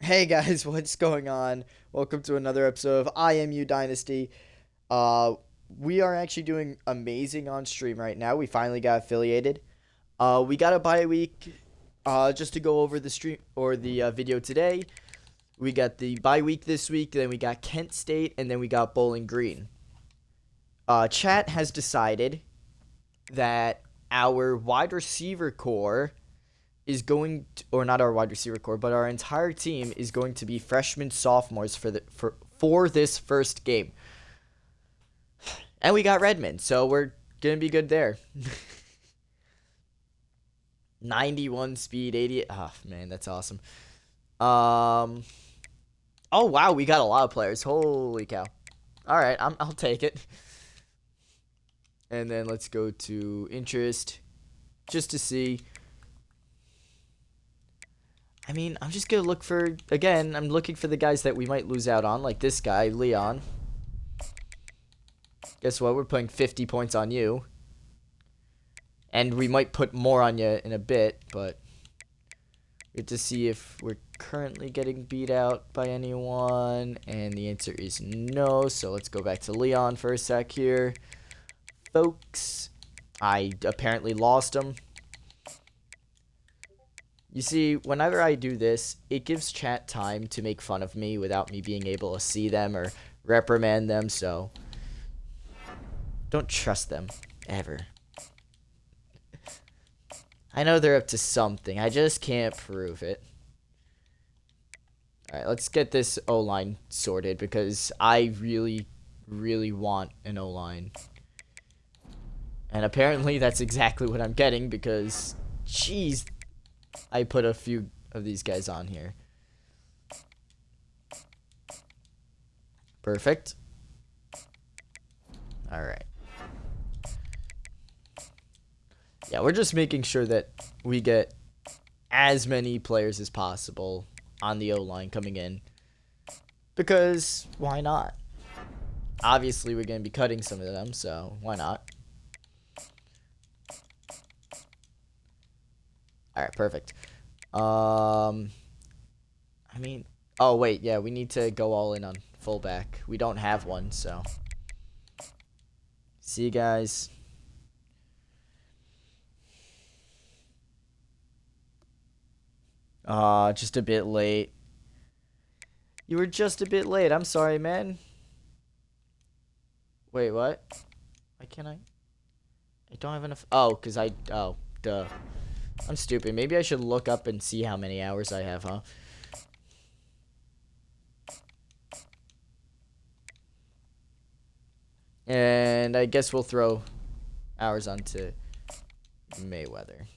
Hey guys, what's going on? Welcome to another episode of IMU Dynasty. Uh, we are actually doing amazing on stream right now. We finally got affiliated. We got a bye week. Just to go over the stream or the video today. We got the bye week this week. Then we got Kent State, and then we got Bowling Green. Chat has decided that our wide receiver core is going to, or not our wide receiver core, but our entire team is going to be freshmen sophomores for this first game. And we got Redmond, so we're gonna be good there. 91 speed, 80. Oh man, that's awesome. Oh wow, we got a lot of players. Holy cow! All right, I'll take it. And then let's go to interest, just to see. I mean, I'm just going to look for, again, I'm looking for the guys that we might lose out on, like this guy, Leon. Guess what? We're putting 50 points on you. And we might put more on you in a bit, but we have to see if we're currently getting beat out by anyone. And the answer is no, so let's go back to Leon for a sec here. Folks, I apparently lost him. You see, whenever I do this, it gives chat time to make fun of me without me being able to see them or reprimand them, so don't trust them, ever. I know they're up to something, I just can't prove it. Alright, let's get this O-line sorted, because I really, really want an O-line. And apparently that's exactly what I'm getting, because, jeez, I put a few of these guys on here. Perfect. Alright. Yeah, we're just making sure that we get as many players as possible on the O-line coming in. Because, why not? Obviously, we're going to be cutting some of them, so why not? Alright, perfect. I mean, oh wait, yeah, we need to go all in on fullback. We don't have one, so. See you guys. Just a bit late. You were just a bit late. I'm sorry, man. Wait, what? Why can't I? I don't have enough. Oh, oh, duh. I'm stupid. Maybe I should look up and see how many hours I have, huh? And I guess we'll throw hours onto Mayweather.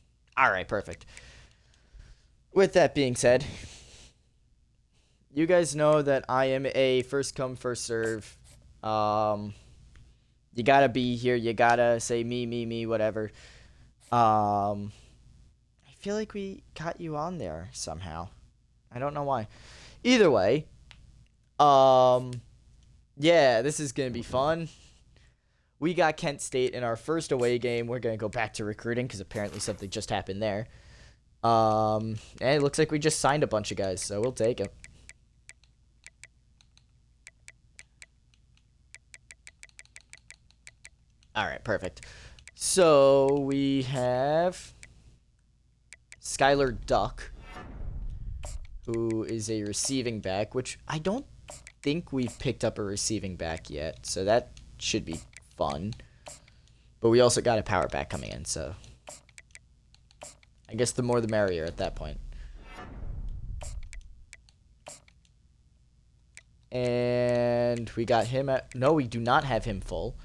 Alright, perfect. With that being said, you guys know that I am a first come, first serve. You gotta be here. You gotta say me, whatever. I feel like we got you on there somehow. I don't know why. Either way, yeah, this is gonna be fun. We got Kent State in our first away game. We're gonna go back to recruiting because apparently something just happened there. And it looks like we just signed a bunch of guys, so we'll take it. All right, perfect. So we have Skylar Duck, who is a receiving back, which I don't think we've picked up a receiving back yet, so that should be fun. But we also got a power back coming in, so I guess the more the merrier at that point. And we got him at... No, we do not have him full.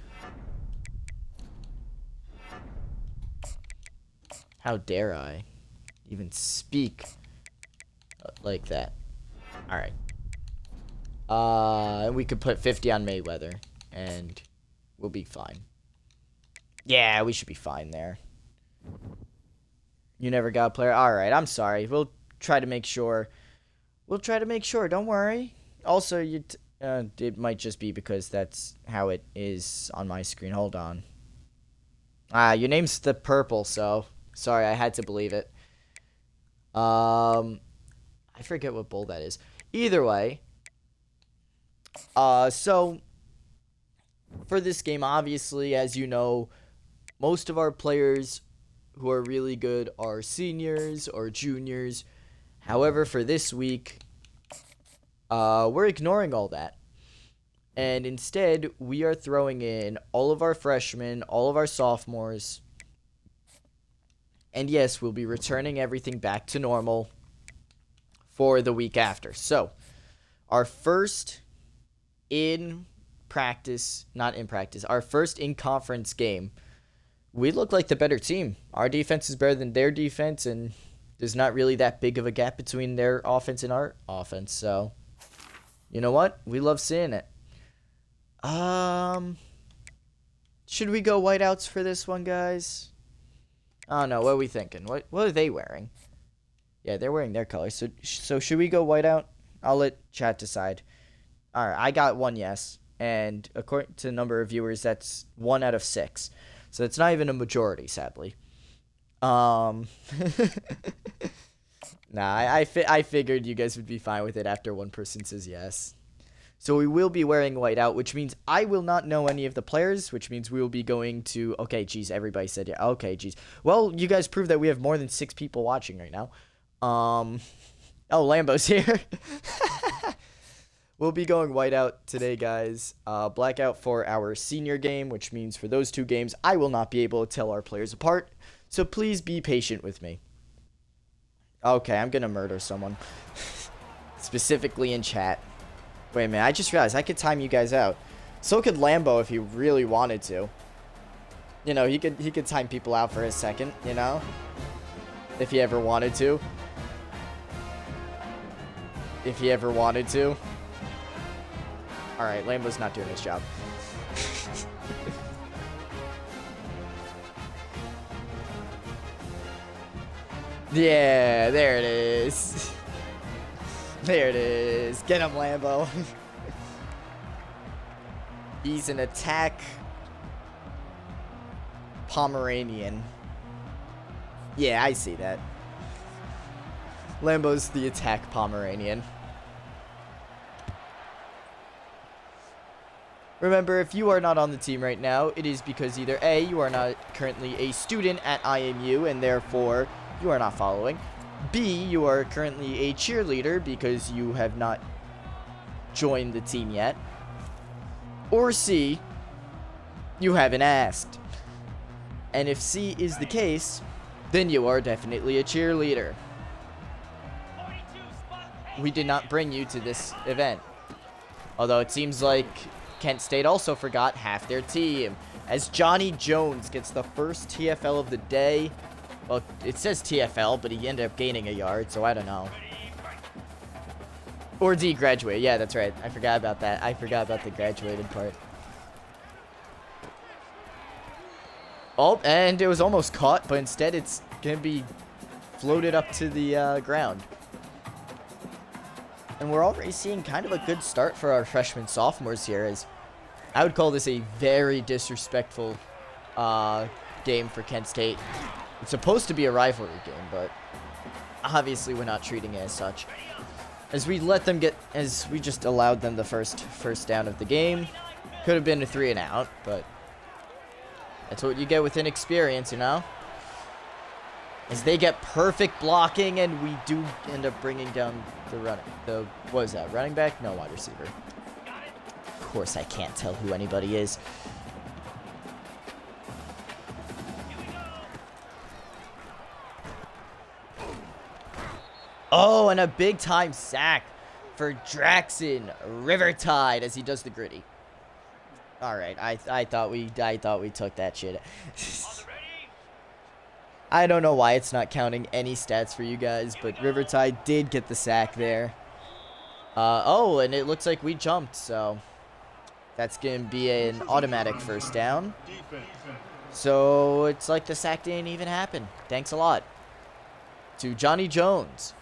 How dare I even speak like that? Alright. And we could put 50 on Mayweather, and we'll be fine. Yeah, we should be fine there. You never got a player? Alright, I'm sorry. We'll try to make sure. Don't worry. Also, it might just be because that's how it is on my screen. Hold on. Your name's the purple, so sorry, I had to believe it. I I forget what bowl that is. Either way, so for this game, obviously, as you know, most of our players who are really good are seniors or juniors. However, for this week, we're ignoring all that. And instead, we are throwing in all of our freshmen, all of our sophomores. And yes, we'll be returning everything back to normal for the week after. So, our first in practice, not in practice, our first in conference game, we look like the better team. Our defense is better than their defense, and there's not really that big of a gap between their offense and our offense. So, you know what? We love seeing it. Should we go whiteouts for this one, guys? I don't know. What are we thinking? What are they wearing? Yeah, they're wearing their colors. So should we go whiteout? I'll let chat decide. All right, I got one yes, and according to the number of viewers, that's 1 out of 6. So it's not even a majority, sadly. Nah, I figured you guys would be fine with it after one person says yes. So we will be wearing whiteout, which means I will not know any of the players, which means we will be going to... Okay, geez, everybody said yeah. Okay, geez. Well, you guys proved that we have more than 6 people watching right now. Oh, Lambo's here. We'll be going whiteout today, guys. Blackout for our senior game, which means for those 2 games, I will not be able to tell our players apart. So please be patient with me. Okay, I'm going to murder someone. Specifically in chat. Wait a minute, I just realized I could time you guys out. So could Lambo if he really wanted to. You know, he could time people out for a second, you know? If he ever wanted to. If he ever wanted to. Alright, Lambo's not doing his job. Yeah, there it is. There it is. Get him, Lambo. He's an attack Pomeranian. Yeah, I see that. Lambo's the attack Pomeranian. Remember, if you are not on the team right now, it is because either A, you are not currently a student at IMU and therefore you are not following. B, you are currently a cheerleader because you have not joined the team yet. Or C, you haven't asked. And if C is the case, then you are definitely a cheerleader. We did not bring you to this event. Although it seems like Kent State also forgot half their team. As Johnny Jones gets the first TFL of the day. Well, it says TFL, but he ended up gaining a yard, so I don't know. Or D, graduate. Yeah, that's right. I forgot about that. I forgot about the graduated part. Oh, and it was almost caught, but instead it's going to be floated up to the ground. And we're already seeing kind of a good start for our freshmen sophomores here, as I would call this a very disrespectful game for Kent State. It's supposed to be a rivalry game, but obviously we're not treating it as such. As we just allowed them the first down of the game. Could have been a 3 and out, but that's what you get with inexperience, you know? As they get perfect blocking, and we do end up bringing down what is that, running back? No, wide receiver. Of course I can't tell who anybody is. Oh, and a big time sack for Draxon Rivertide as he does the gritty. All right, I thought we took that shit. I don't know why it's not counting any stats for you guys, but Rivertide did get the sack there. Oh, and it looks like we jumped, so that's going to be an automatic first down. So it's like the sack didn't even happen. Thanks a lot to Johnny Jones.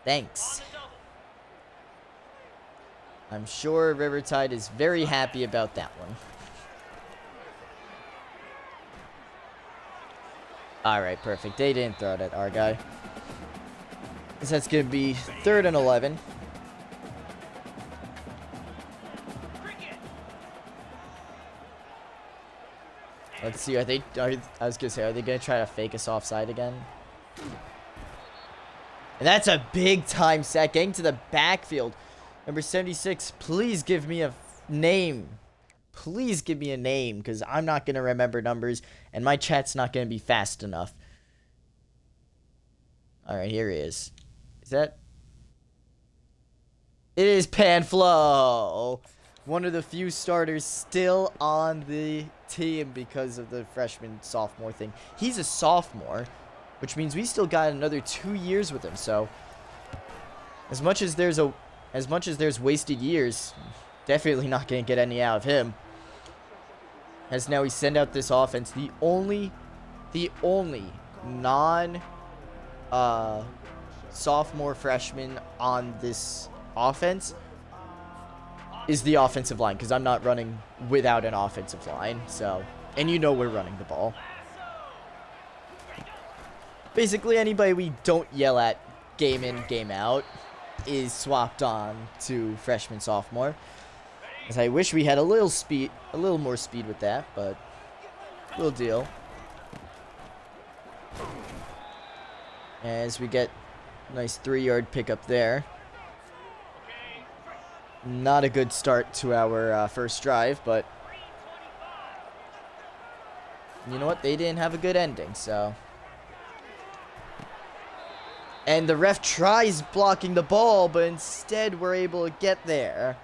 Thanks. I'm sure Rivertide is very happy about that one. Alright, perfect. They didn't throw it at our guy. So that's going to be 3rd and 11. Let's see, I was going to say, are they going to try to fake us offside again? And that's a big time sack, getting to the backfield. Number 76, please give me a name. Please give me a name, because I'm not going to remember numbers, and my chat's not going to be fast enough. Alright, here he is. Is that? It is Panflo. One of the few starters still on the team because of the freshman-sophomore thing. He's a sophomore, which means we still got another 2 years with him. So, as much as there's wasted years, definitely not going to get any out of him. As now we send out this offense, the only sophomore freshman on this offense is the offensive line, because I'm not running without an offensive line. So, and you know we're running the ball. Basically, anybody we don't yell at game in, game out is swapped on to freshman, sophomore. As I wish we had a little more speed with that, but we'll deal. As we get a nice 3-yard pickup there. Not a good start to our first drive, but you know what? They didn't have a good ending, so. And the ref tries blocking the ball, but instead we're able to get there.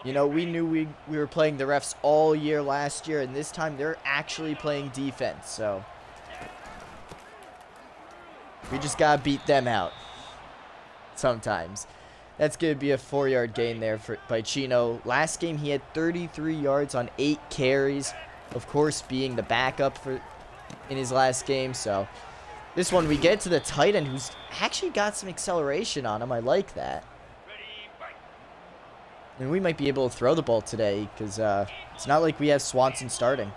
You know, we knew we were playing the refs all year last year, and this time they're actually playing defense, so. We just gotta beat them out. Sometimes. That's going to be a 4-yard gain there by Chino. Last game, he had 33 yards on 8 carries. Of course, being the backup in his last game. So, this one, we get to the tight end, who's actually got some acceleration on him. I like that. And we might be able to throw the ball today, because it's not like we have Swanson starting.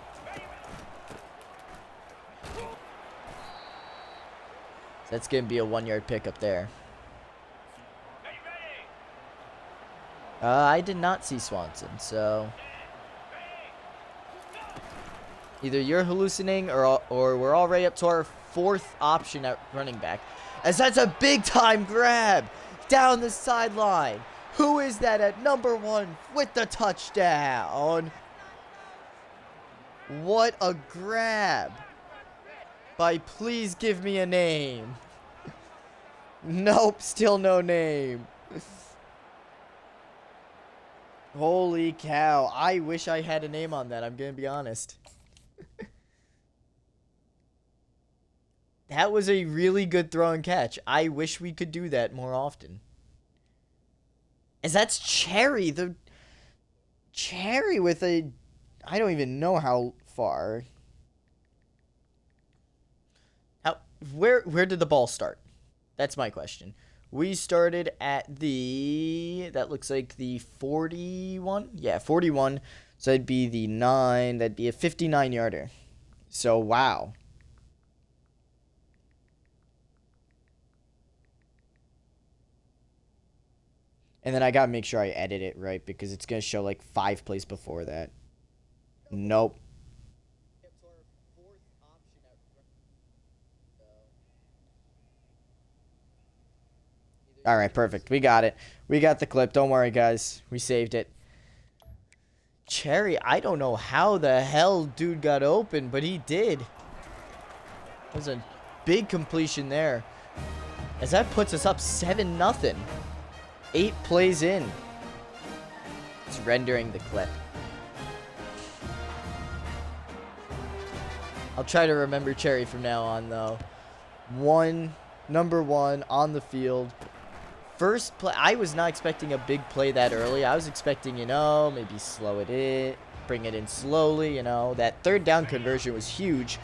So that's going to be a 1-yard pickup there. I did not see Swanson, so either you're hallucinating or we're already up to our 4th option at running back. As that's a big-time grab down the sideline. Who is that at number 1 with the touchdown? What a grab by please give me a name. Nope, still no name. Holy cow. I wish I had a name on that. I'm going to be honest. That was a really good throw and catch. I wish we could do that more often. As that's Cherry. The Cherry with a... I don't even know how far. Where did the ball start? That's my question. We started at the, that looks like the 41. Yeah, 41. So that'd be the 9. That'd be a 59-yarder. So, wow. And then I gotta make sure I edit it right, because it's gonna show like 5 plays before that. Nope. All right, perfect. We got it. We got the clip. Don't worry, guys. We saved it. Cherry, I don't know how the hell dude got open, but he did. That was a big completion there. As that puts us up 7-0. 8 plays in. It's rendering the clip. I'll try to remember Cherry from now on, though. Number 1 on the field. First play, I was not expecting a big play that early. I was expecting, you know, maybe slow it in, bring it in slowly, you know. That 3rd down conversion was huge.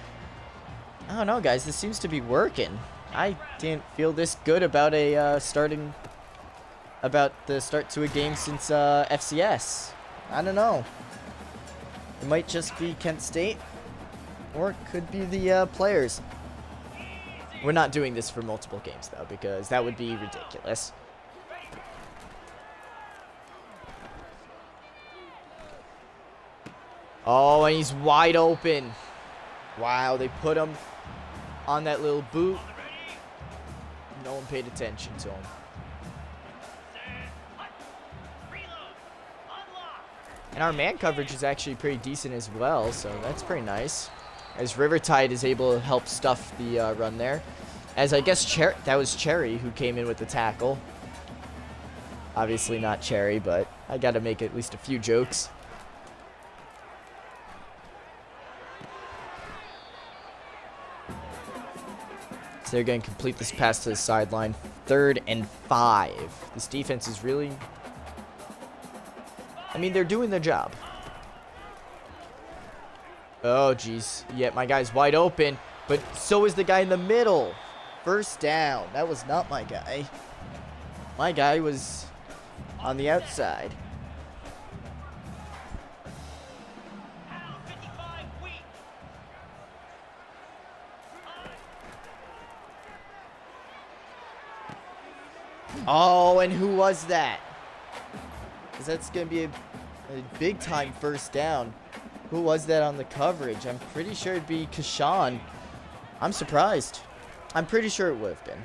I don't know, guys. This seems to be working. I didn't feel this good about the start to a game since FCS. I don't know. It might just be Kent State, or it could be the players. We're not doing this for multiple games, though, because that would be ridiculous. Oh, and he's wide open. Wow, they put him on that little boot. No one paid attention to him. And our man coverage is actually pretty decent as well, so that's pretty nice. As Rivertide is able to help stuff the run there. As I guess that was Cherry who came in with the tackle. Obviously not Cherry, but I got to make at least a few jokes. So they're going to complete this pass to the sideline. 3rd and 5. This defense is really... I mean, they're doing their job. Oh, jeez. Yeah, my guy's wide open. But so is the guy in the middle. First down. That was not my guy. My guy was on the outside. Oh, and who was that? Because that's going to be a big-time first down. Who was that on the coverage? I'm pretty sure it'd be Kashan. I'm surprised. I'm pretty sure it would have been.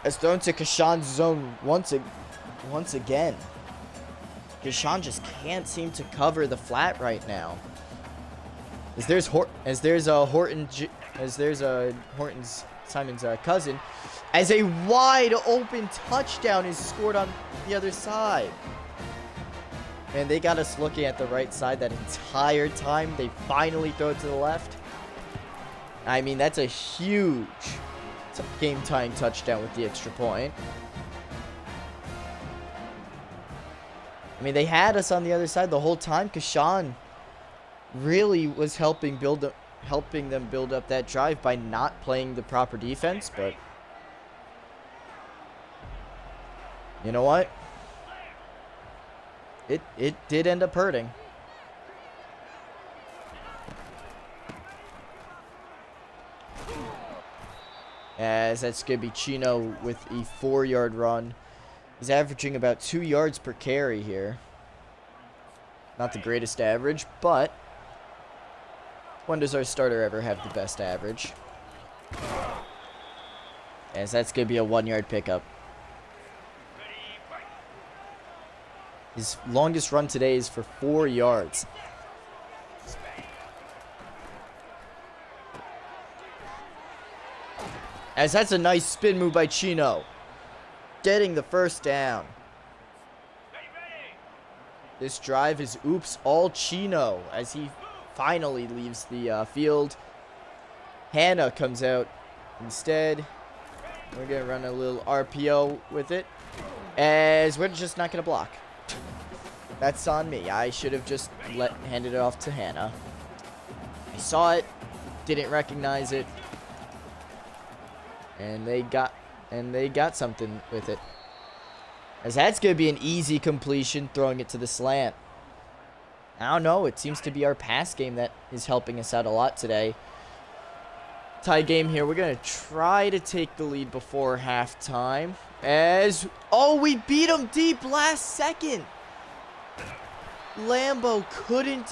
It's thrown to Kashan's zone once again. Kashan just can't seem to cover the flat right now. Simon's cousin, as a wide open touchdown is scored on the other side. And they got us looking at the right side that entire time. They finally throw it to the left. I mean, that's a huge game-tying touchdown with the extra point. I mean, they had us on the other side the whole time. Kashan really was helping them build up that drive by not playing the proper defense, but you know what? It did end up hurting. As that's going to be Chino with a 4-yard run. He's averaging about 2 yards per carry here. Not the greatest average, but when does our starter ever have the best average? As that's going to be a 1-yard pickup. His longest run today is for 4 yards. As that's a nice spin move by Chino. Getting the first down. This drive is oops all Chino as he finally leaves the field. Hannah comes out instead. We're going to run a little RPO with it. As we're just not going to block. That's on me. I should have just handed it off to Hannah. I saw it. Didn't recognize it. And they got something with it. As that's going to be an easy completion, throwing it to the slant. I don't know. It seems to be our pass game that is helping us out a lot today. Tie game here. We're going to try to take the lead before halftime. We beat them deep last second. Minion couldn't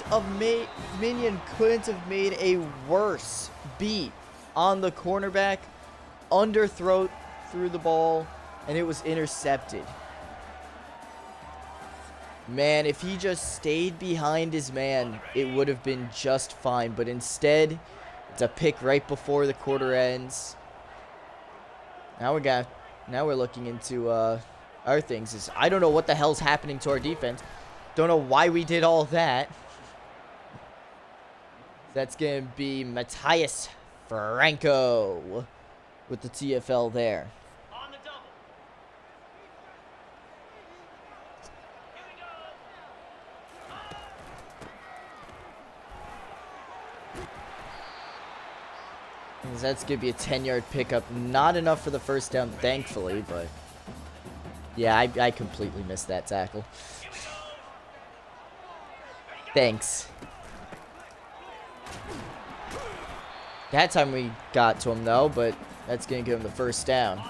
have made a worse beat on the cornerback. Underthrow through the ball, and it was intercepted. Man, if he just stayed behind his man, it would have been just fine. But instead, it's a pick right before the quarter ends. Now we're looking into our things. I don't know what the hell's happening to our defense. Don't know why we did all that. That's going to be Matthias Franco with the TFL there. On the double. Here we go. That's going to be a 10-yard pickup. Not enough for the first down, thankfully, but yeah, I completely missed that tackle. Thanks. That time we got to him, though, but that's going to give him the first down.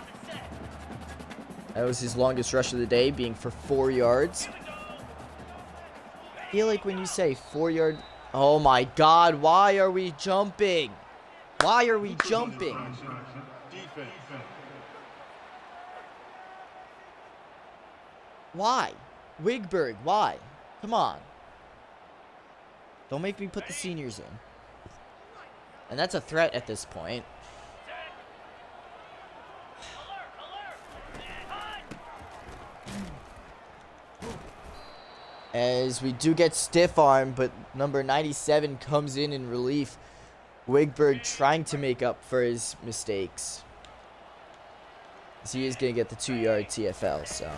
That was his longest rush of the day, being for 4 yards. I feel like when you say 4 yard... Oh, my God. Why are we jumping? Why are we jumping? Why? Wigberg, why? Come on. Don't make me put the seniors in. And that's a threat at this point. As we do get stiff arm, but number 97 comes in relief. Wigberg trying to make up for his mistakes. So he is going to get the 2-yard TFL, so.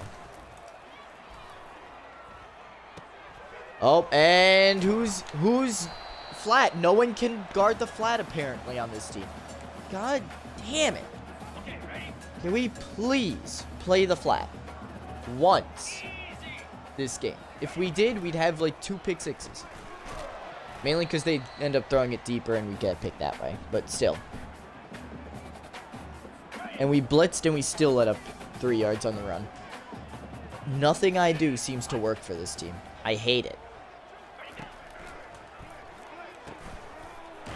Oh, and who's flat? No one can guard the flat, apparently, on this team. God damn it. Can we please play the flat once this game? If we did, we'd have like 2 pick sixes. Mainly because they end up throwing it deeper and we get picked that way. But still. And we blitzed and we still let up 3 yards on the run. Nothing I do seems to work for this team. I hate it.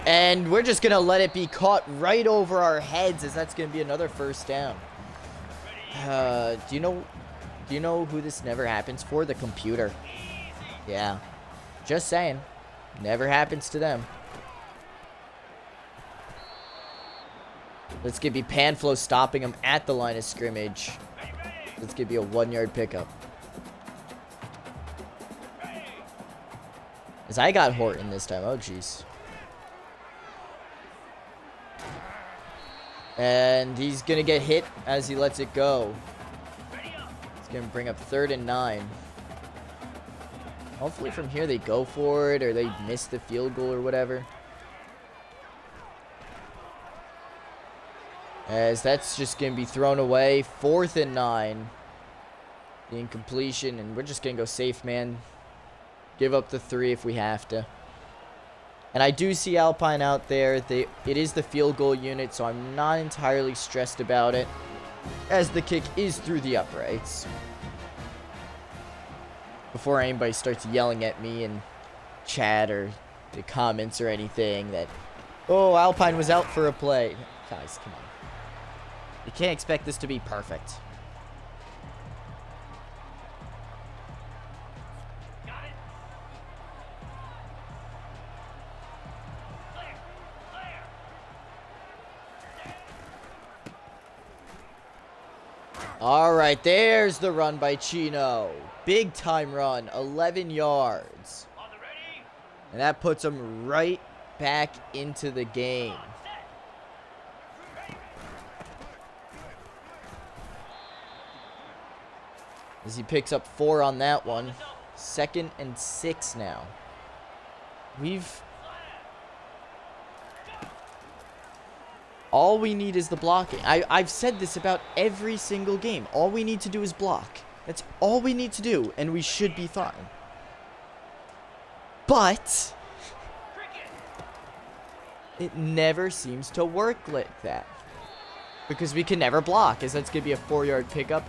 And we're just going to let it be caught right over our heads, as that's going to be another first down. Do you know who this never happens for? The computer. Yeah. Just saying. Never happens to them. Let's give me Panflow stopping him at the line of scrimmage. Let's give you a 1-yard pickup. As I got Horton this time. Oh, jeez. And he's going to get hit as he lets it go. It's going to bring up 3rd and 9. Hopefully from here they go for it or they miss the field goal or whatever. As that's just going to be thrown away. 4th and 9. The incompletion, and we're just going to go safe, man. Give up the 3 if we have to. And I do see Alpine out there. It is the field goal unit, so I'm not entirely stressed about it, as the kick is through the uprights. Before anybody starts yelling at me in chat or the comments or anything that, oh, Alpine was out for a play. Guys, come on. You can't expect this to be perfect. All right, there's the run by Chino. Big time run, 11 yards. And that puts him right back into the game. As he picks up 4 on that one. 2nd and 6 now. All we need is the blocking. I've said this about every single game. All we need to do is block. That's all we need to do, and we should be fine. But it never seems to work like that. Because we can never block, as that's going to be a 4-yard pickup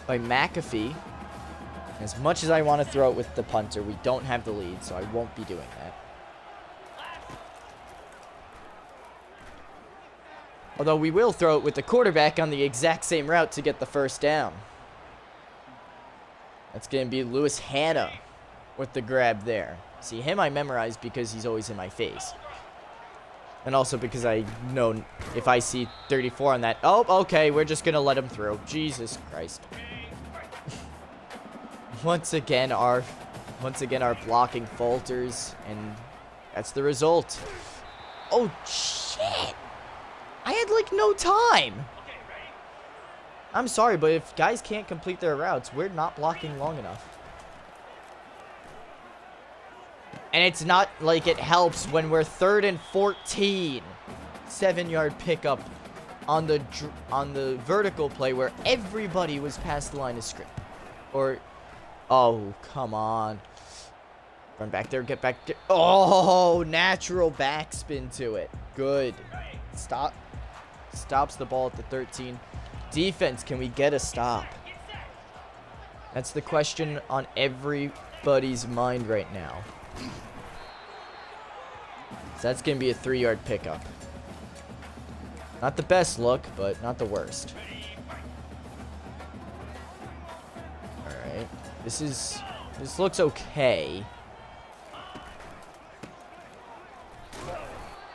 by McAfee. As much as I want to throw it with the punter, we don't have the lead, so I won't be doing that. Although we will throw it with the quarterback on the exact same route to get the first down. That's going to be Lewis Hanna with the grab there. See, him I memorized because he's always in my face. And also because I know if I see 34 on that. Oh, okay, we're just going to let him through. Jesus Christ. Once again, our blocking falters, and that's the result. Oh, shit. I had, like, no time. I'm sorry, but if guys can't complete their routes, we're not blocking long enough. And it's not like it helps when we're 3rd and 14. 7-yard pickup on the vertical play where everybody was past the line of scrimmage. Or, oh, come on. Run back there, get back there. Oh, natural backspin to it. Good. Stops the ball at the 13. Defense, can we get a stop? That's the question on everybody's mind right now. So that's going to be a 3-yard pickup. Not the best look, but not the worst. Alright. This looks okay.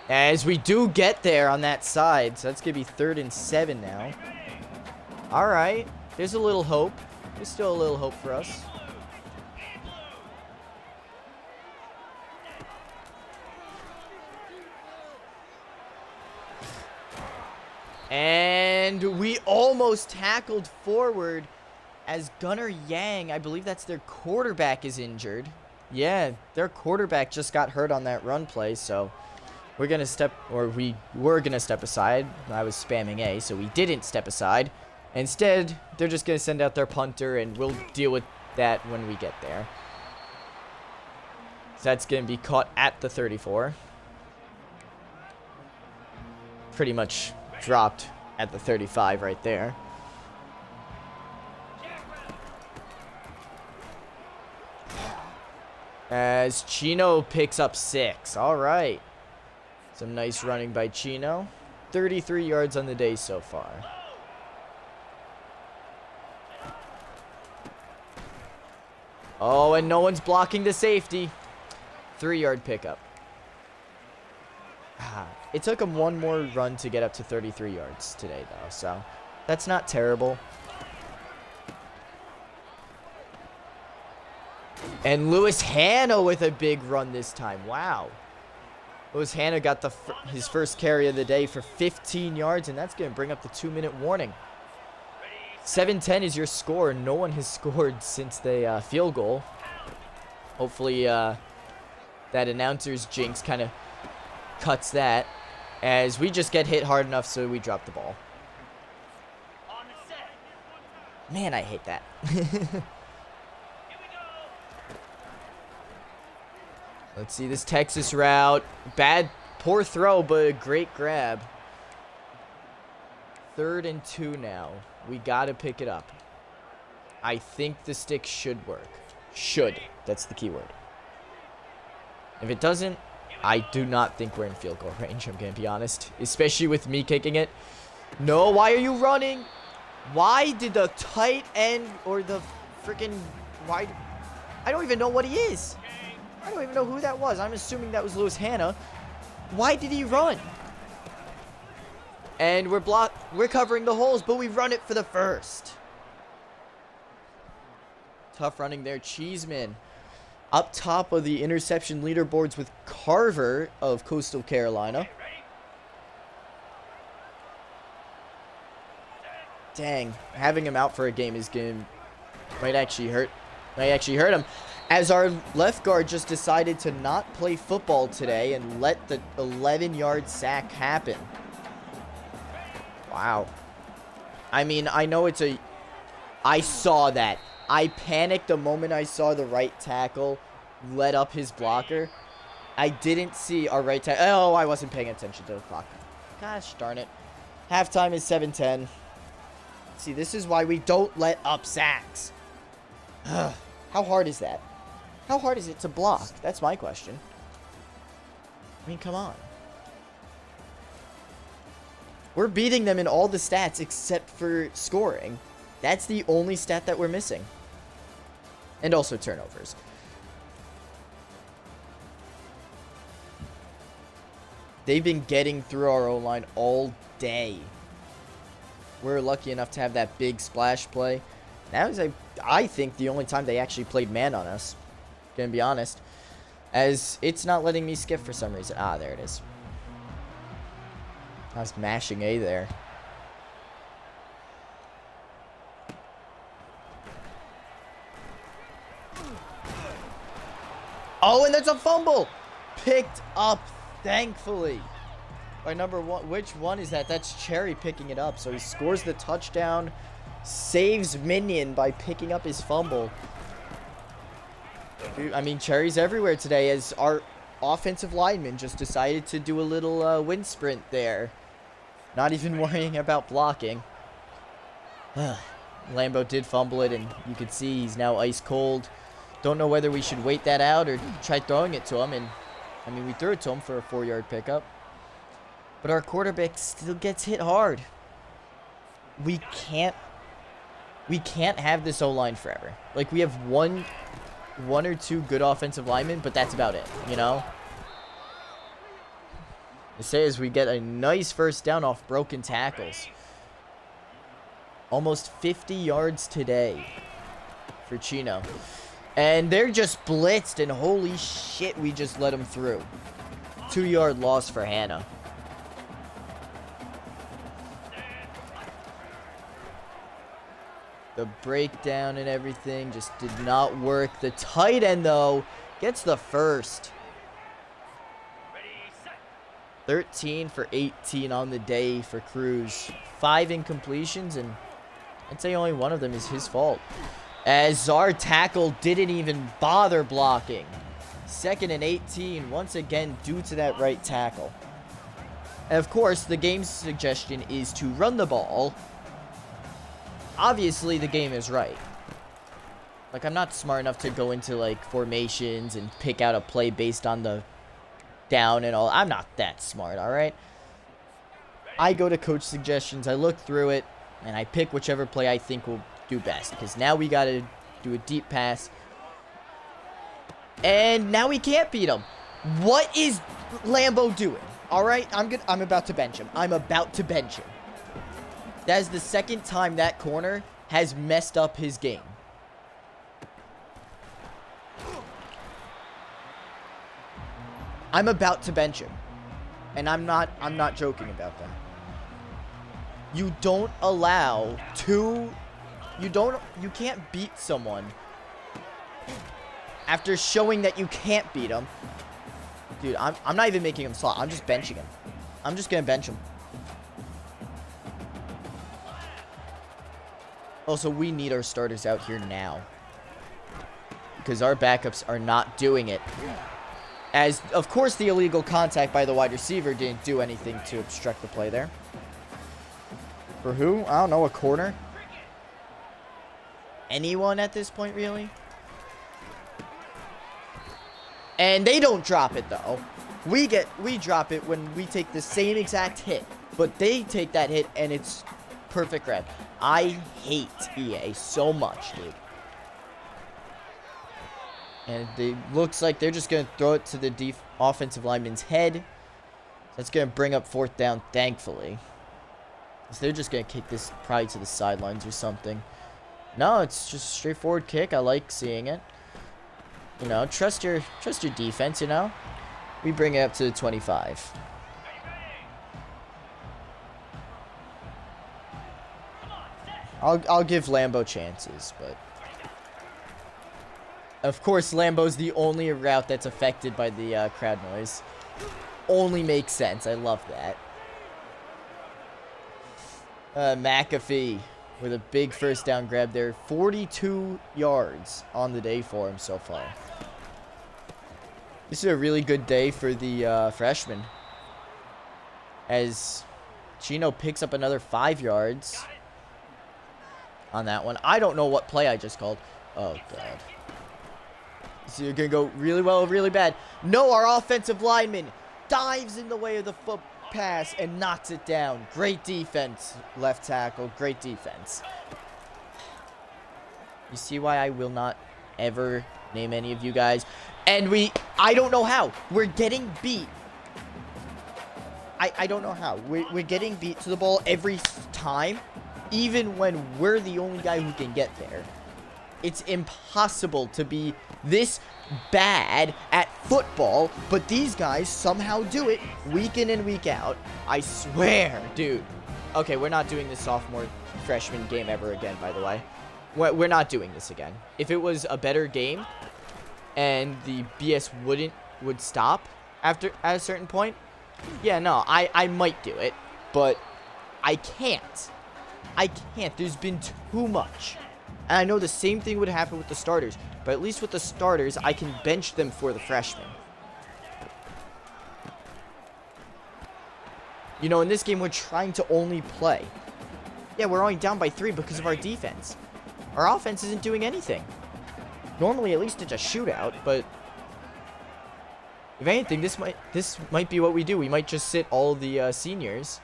As we do get there on that side. So that's going to be 3rd and 7 now. Alright. There's a little hope. There's still a little hope for us. And we almost tackled forward as Gunnar Yang, I believe that's their quarterback, is injured. Yeah, their quarterback just got hurt on that run play, so we were going to step aside. I was spamming A, so we didn't step aside. Instead, they're just going to send out their punter, and we'll deal with that when we get there. So that's going to be caught at the 34. Pretty much dropped at the 35 right there. As Chino picks up 6. All right. Some nice running by Chino. 33 yards on the day so far. Oh, and no one's blocking the safety. 3-yard pickup. It took him one more run to get up to 33 yards today, though, so that's not terrible. And Lewis Hanna with a big run this time. Wow. Lewis Hanna got his first carry of the day for 15 yards, and that's going to bring up the 2-minute warning. 7-10 is your score. No one has scored since the field goal. Hopefully that announcer's jinx kind of cuts that, as we just get hit hard enough so we drop the ball. Man, I hate that. Let's see this Texas route. Poor throw, but a great grab. 3rd and 2 now. We gotta pick it up. I think the stick should work. Should. That's the key word. If it doesn't, I do not think we're in field goal range, I'm going to be honest. Especially with me kicking it. No, why are you running? Why did the tight end or the freaking... Why? I don't even know what he is. I don't even know who that was. I'm assuming that was Lewis Hanna. Why did he run? And we're covering the holes, but we run it for the first. Tough running there. Cheeseman up top of the interception leaderboards with Carver of Coastal Carolina. Dang, having him out for a game might actually hurt him. As our left guard just decided to not play football today and let the 11-yard sack happen. Wow. I mean, I know I saw that. I panicked the moment I saw the right tackle let up his blocker. I didn't see our right tackle. Oh, I wasn't paying attention to the clock. Gosh darn it. Halftime is 7-10. See, this is why we don't let up sacks. How hard is that? How hard is it to block? That's my question. I mean, come on. We're beating them in all the stats except for scoring. That's the only stat that we're missing. And also turnovers. They've been getting through our O-line all day. We're lucky enough to have that big splash play. That was, I think, the only time they actually played man on us. Gonna be honest. As it's not letting me skip for some reason. Ah, there it is. I was mashing A there. Oh, and there's a fumble! Picked up, thankfully. By number 1. Which one is that? That's Cherry picking it up. So he scores the touchdown. Saves Minion by picking up his fumble. Dude, I mean, cherries everywhere today as our offensive lineman just decided to do a little wind sprint there. Not even worrying about blocking. Lambo did fumble it, and you could see he's now ice cold. Don't know whether we should wait that out or try throwing it to him. And I mean, we threw it to him for a 4-yard pickup. But our quarterback still gets hit hard. We can't have this O-line forever. Like, we have one or two good offensive linemen, but that's about it, you know? They say as we get a nice first down off broken tackles. Almost 50 yards today for Chino. And they're just blitzed, and holy shit, we just let them through. 2-yard loss for Hannah. The breakdown and everything just did not work. The tight end, though, gets the first. 13 for 18 on the day for Cruz. 5 incompletions, and I'd say only one of them is his fault, as our tackle didn't even bother blocking. 2nd and 18, once again, due to that right tackle. And of course, the game's suggestion is to run the ball. Obviously, the game is right. Like, I'm not smart enough to go into, like, formations and pick out a play based on the down and all. I'm not that smart, all right? I go to coach suggestions, I look through it, and I pick whichever play I think will do best. Because now we got to do a deep pass. And now we can't beat him. What is Lambo doing? All right, I'm about to bench him. I'm about to bench him. That is the second time that corner has messed up his game. I'm about to bench him. And I'm not joking about that. You don't allow you can't beat someone after showing that you can't beat him. Dude, I'm not even making him slot. I'm just benching him. I'm just going to bench him. Also, we need our starters out here now, because our backups are not doing it. As, of course, the illegal contact by the wide receiver didn't do anything to obstruct the play there. For who? I don't know, a corner? Anyone at this point, really? And they don't drop it, though. We drop it when we take the same exact hit, but they take that hit, and it's perfect grab. I hate EA so much, dude. And it looks like they're just going to throw it to the offensive lineman's head. That's going to bring up 4th down, thankfully. So they're just going to kick this probably to the sidelines or something. No, it's just a straightforward kick. I like seeing it. You know, trust your defense, you know. We bring it up to the 25. I'll give Lambo chances, but of course Lambo's the only route that's affected by the crowd noise. Only makes sense. I love that. McAfee with a big first down grab there. 42 yards on the day for him so far. This is a really good day for the freshman, as Chino picks up another 5 yards on that one. I don't know what play I just called. Oh, God. So you're going to go really well or really bad. No, our offensive lineman dives in the way of the foot pass and knocks it down. Great defense, left tackle. Great defense. You see why I will not ever name any of you guys. And I don't know how. We're getting beat. I don't know how. We're getting beat to the ball every time, even when we're the only guy who can get there. It's impossible to be this bad at football, but these guys somehow do it week in and week out. I swear, dude. Okay, we're not doing this sophomore freshman game ever again, by the way. We're not doing this again. If it was a better game and the BS would stop at a certain point, yeah, no, I might do it, but I can't. There's been too much. And I know the same thing would happen with the starters. But at least with the starters, I can bench them for the freshmen. You know, in this game, we're trying to only play. Yeah, we're only down by 3 because of our defense. Our offense isn't doing anything. Normally, at least it's a shootout, but if anything, this might be what we do. We might just sit all the seniors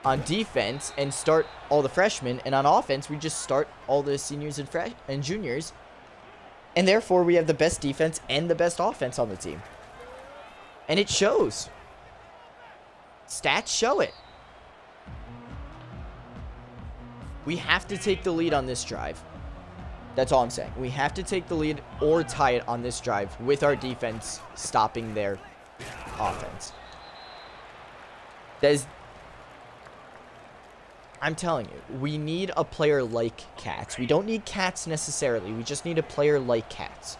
on defense and start all the freshmen, and on offense, we just start all the seniors and juniors, and therefore, we have the best defense and the best offense on the team. And it shows. Stats show it. We have to take the lead on this drive. That's all I'm saying. We have to take the lead or tie it on this drive with our defense stopping their offense. I'm telling you, we need a player like Cats. We don't need Cats necessarily. We just need a player like Cats.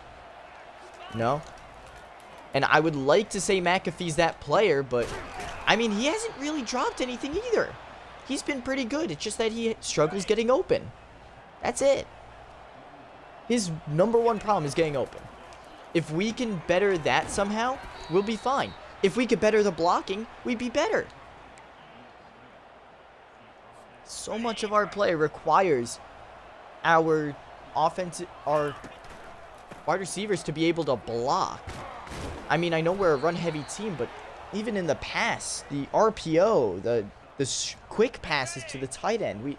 No? And I would like to say McAfee's that player, but I mean, he hasn't really dropped anything either. He's been pretty good. It's just that he struggles getting open. That's it. His #1 problem is getting open. If we can better that somehow, we'll be fine. If we could better the blocking, we'd be better. So much of our play requires our our wide receivers to be able to block. I mean, I know we're a run-heavy team, but even in the pass, the RPO, the quick passes to the tight end,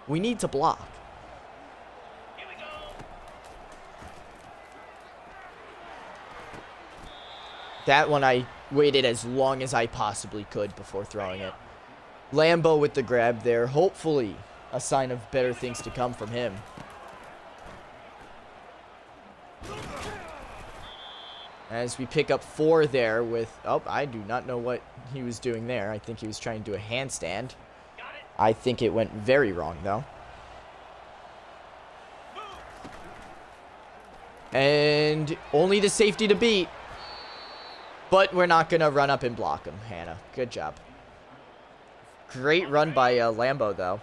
we need to block. That one I waited as long as I possibly could before throwing it. Lambo with the grab there. Hopefully a sign of better things to come from him. As we pick up 4 there with... Oh, I do not know what he was doing there. I think he was trying to do a handstand. I think it went very wrong, though. And only the safety to beat. But we're not going to run up and block him, Hannah. Good job. Great run by Lambo, though.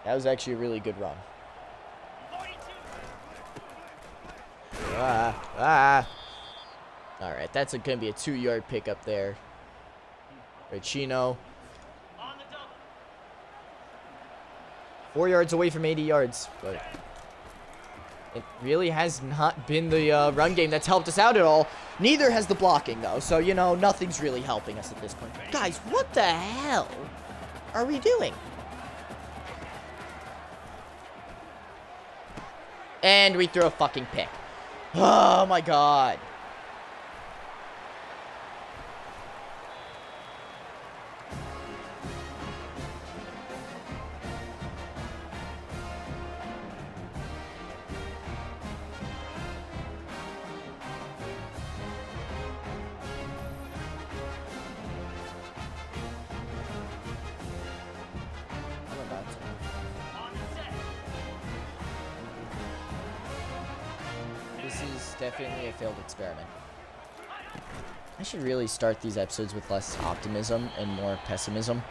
That was actually a really good run. Alright, that's going to be a 2-yard pickup there. Chino. 4 yards away from 80 yards. But it really has not been the run game that's helped us out at all. Neither has the blocking, though. So, you know, nothing's really helping us at this point. Guys, what the hell are we doing? And we threw a fucking pick. Oh, my God. This is definitely a failed experiment. I should really start these episodes with less optimism and more pessimism.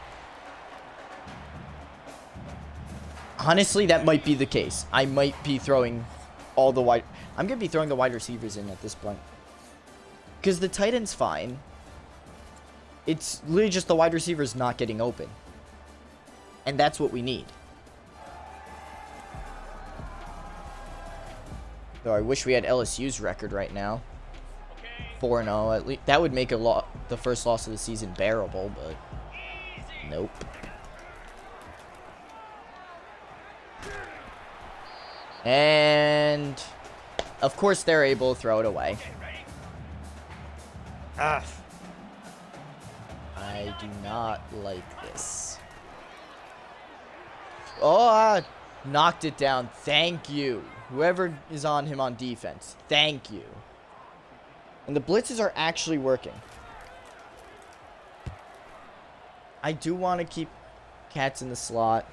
Honestly, that might be the case. I might be throwing all the wide... I'm going to be throwing the wide receivers in at this point. Because the tight end's fine. It's literally just the wide receivers not getting open. And that's what we need. Though I wish we had LSU's record right now. 4-0. At least that would make the first loss of the season bearable, but nope. And of course they're able to throw it away. I do not like this. Oh, knocked it down. Thank you. Whoever is on him on defense. Thank you. And the blitzes are actually working. I do want to keep Cats in the slot.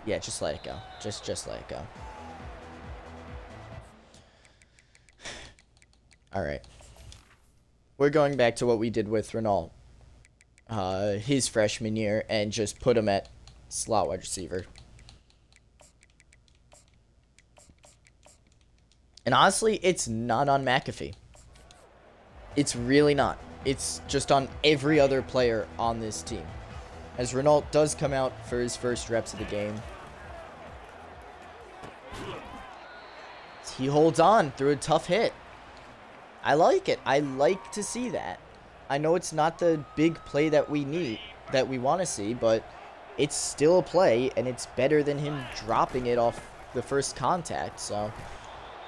Yeah, just let it go. Just let it go. Alright. We're going back to what we did with Renault. His freshman year. And just put him at slot wide receiver. And honestly, it's not on McAfee. It's really not. It's just on every other player on this team. As Renault does come out for his first reps of the game. He holds on through a tough hit. I like it. I like to see that. I know it's not the big play that we need, that we want to see, but it's still a play, and it's better than him dropping it off the first contact. So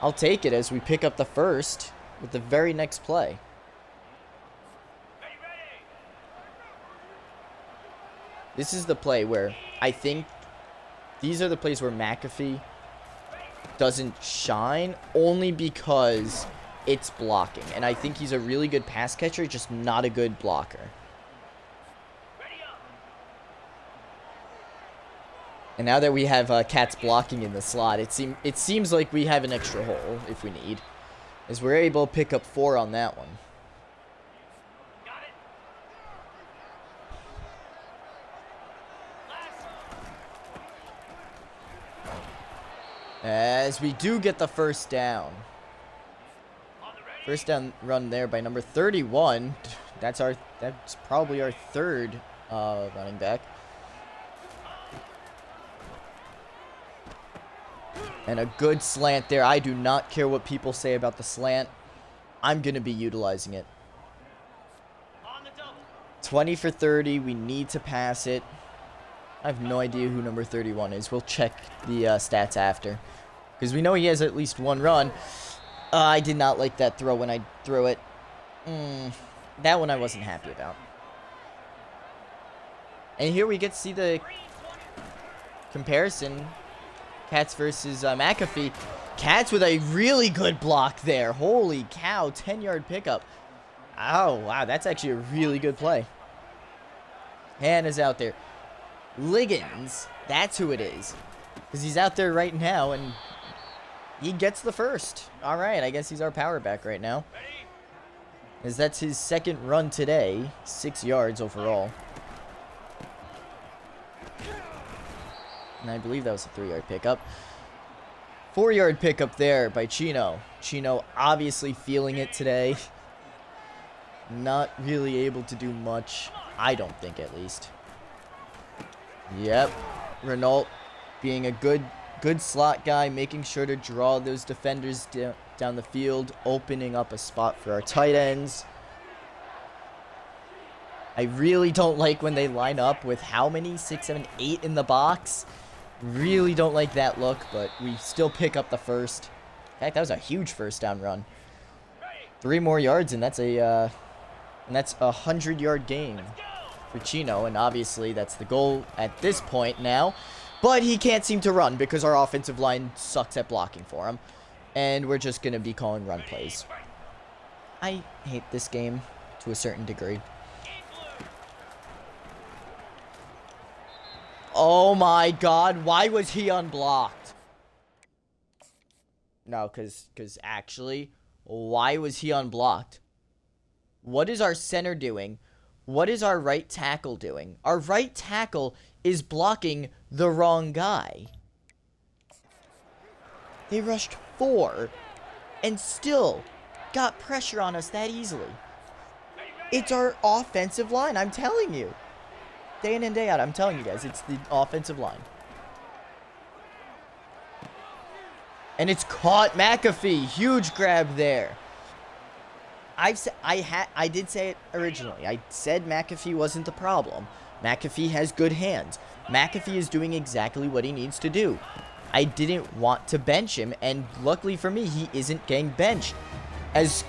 I'll take it as we pick up the first with the very next play. This is the play where I think these are the plays where McAfee doesn't shine only because it's blocking. And I think he's a really good pass catcher, just not a good blocker. And now that we have Cats blocking in the slot, it seems like we have an extra hole if we need. As we're able to pick up 4 on that one. As we do get the first down. First down run there by number 31. That's probably our third running back. And a good slant there. I do not care what people say about the slant. I'm going to be utilizing it. 20 for 30. We need to pass it. I have no idea who number 31 is. We'll check the stats after. Because we know he has at least one run. I did not like that throw when I threw it. That one I wasn't happy about. And here we get to see the comparison. Cats versus McAfee. Cats with a really good block there. Holy cow, 10-yard pickup. Oh, wow, that's actually a really good play. Hannah's out there. Liggins, that's who it is. Because he's out there right now, and he gets the first. All right, I guess he's our power back right now. As that's his second run today. 6 yards overall. And I believe that was a 3-yard pickup. 4-yard pickup there by Chino. Chino obviously feeling it today. Not really able to do much. I don't think, at least. Yep. Renault being a good slot guy, making sure to draw those defenders down the field, opening up a spot for our tight ends. I really don't like when they line up with how many? 6, 7, 8 in the box. Really don't like that look, but we still pick up the first. In fact, that was a huge first down run. 3 more yards, and that's a 100-yard gain for Chino, and obviously that's the goal at this point now. But he can't seem to run because our offensive line sucks at blocking for him, and we're just going to be calling run plays. I hate this game to a certain degree. Oh my god, why was he unblocked? No, because actually, why was he unblocked? What is our center doing? What is our right tackle doing? Our right tackle is blocking the wrong guy. They rushed 4 and still got pressure on us that easily. It's our offensive line, I'm telling you. Day in and day out, I'm telling you guys, it's the offensive line. And it's caught McAfee. Huge grab there. I did say it originally. I said McAfee wasn't the problem. McAfee has good hands. McAfee is doing exactly what he needs to do. I didn't want to bench him, and luckily for me, he isn't getting benched. As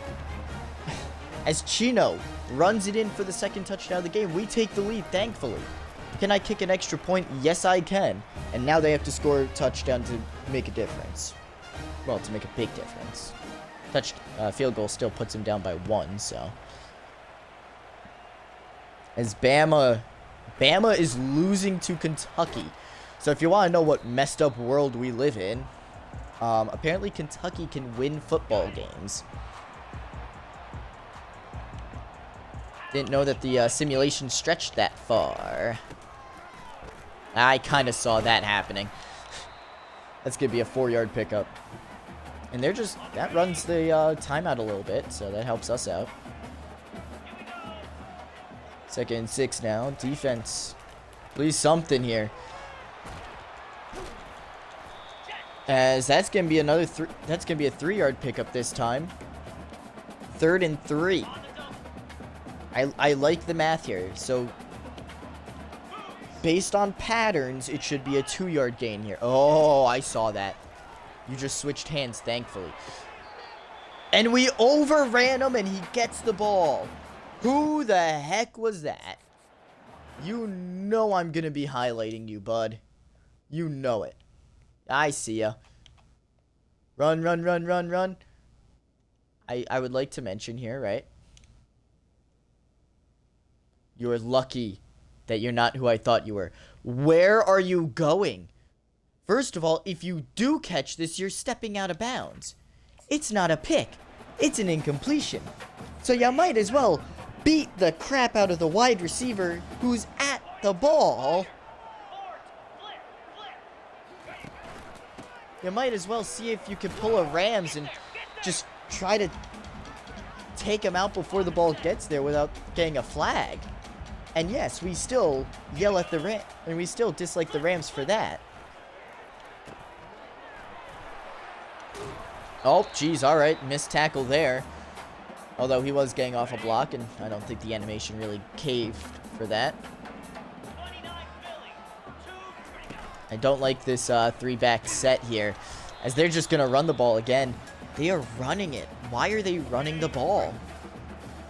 Chino runs it in for the second touchdown of the game, we take the lead, thankfully. Can I kick an extra point? Yes, I can. And now they have to score a touchdown to make a difference. Well, to make a big difference. Field goal still puts him down by 1, so. As Bama is losing to Kentucky. So if you want to know what messed up world we live in, apparently Kentucky can win football games. Didn't know that the simulation stretched that far. I kind of saw that happening. That's going to be a 4-yard pickup. And they're just, that runs the timeout a little bit, so that helps us out. 2nd and 6 now. Defense, please something here. As that's going to be another that's going to be a 3-yard pickup this time. 3rd and 3. I like the math here. So based on patterns, it should be a 2-yard gain here. Oh, I saw that. You just switched hands, thankfully. And we overran him, and he gets the ball. Who the heck was that? You know I'm going to be highlighting you, bud. You know it. I see ya. Run, run, run, run, run. I would like to mention here, right? You're lucky that you're not who I thought you were. Where are you going? First of all, if you do catch this, you're stepping out of bounds. It's not a pick. It's an incompletion. So you might as well beat the crap out of the wide receiver who's at the ball. You might as well see if you can pull a Rams and just try to take him out before the ball gets there without getting a flag. And yes, we still yell at the Rams, and we still dislike the Rams for that. Oh, geez, all right, missed tackle there. Although he was getting off a block, and I don't think the animation really caved for that. I don't like this 3-back set here, as they're just going to run the ball again. They are running it. Why are they running the ball?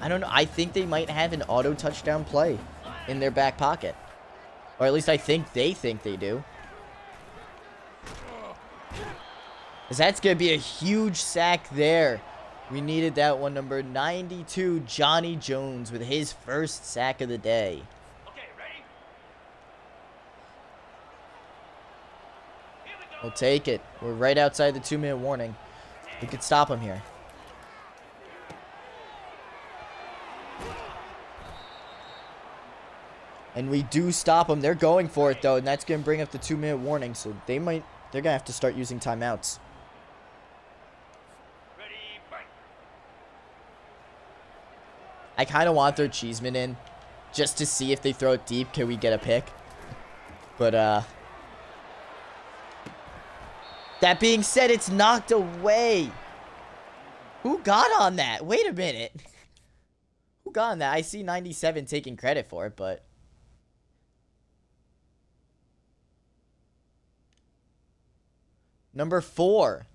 I don't know. I think they might have an auto touchdown play in their back pocket. Or at least I think they do. As that's going to be a huge sack there. We needed that one. Number 92, Johnny Jones, with his first sack of the day. Okay, ready? Here we go. We'll take it. We're right outside the 2-minute warning. We could stop him here. And we do stop them. They're going for it, though, and that's going to bring up the 2-minute warning, so they're going to have to start using timeouts. Ready, fight. I kind of want their Cheeseman in just to see if they throw it deep, can we get a pick? But, that being said, it's knocked away. Who got on that? Wait a minute. Who got on that? I see 97 taking credit for it, but... Number 4.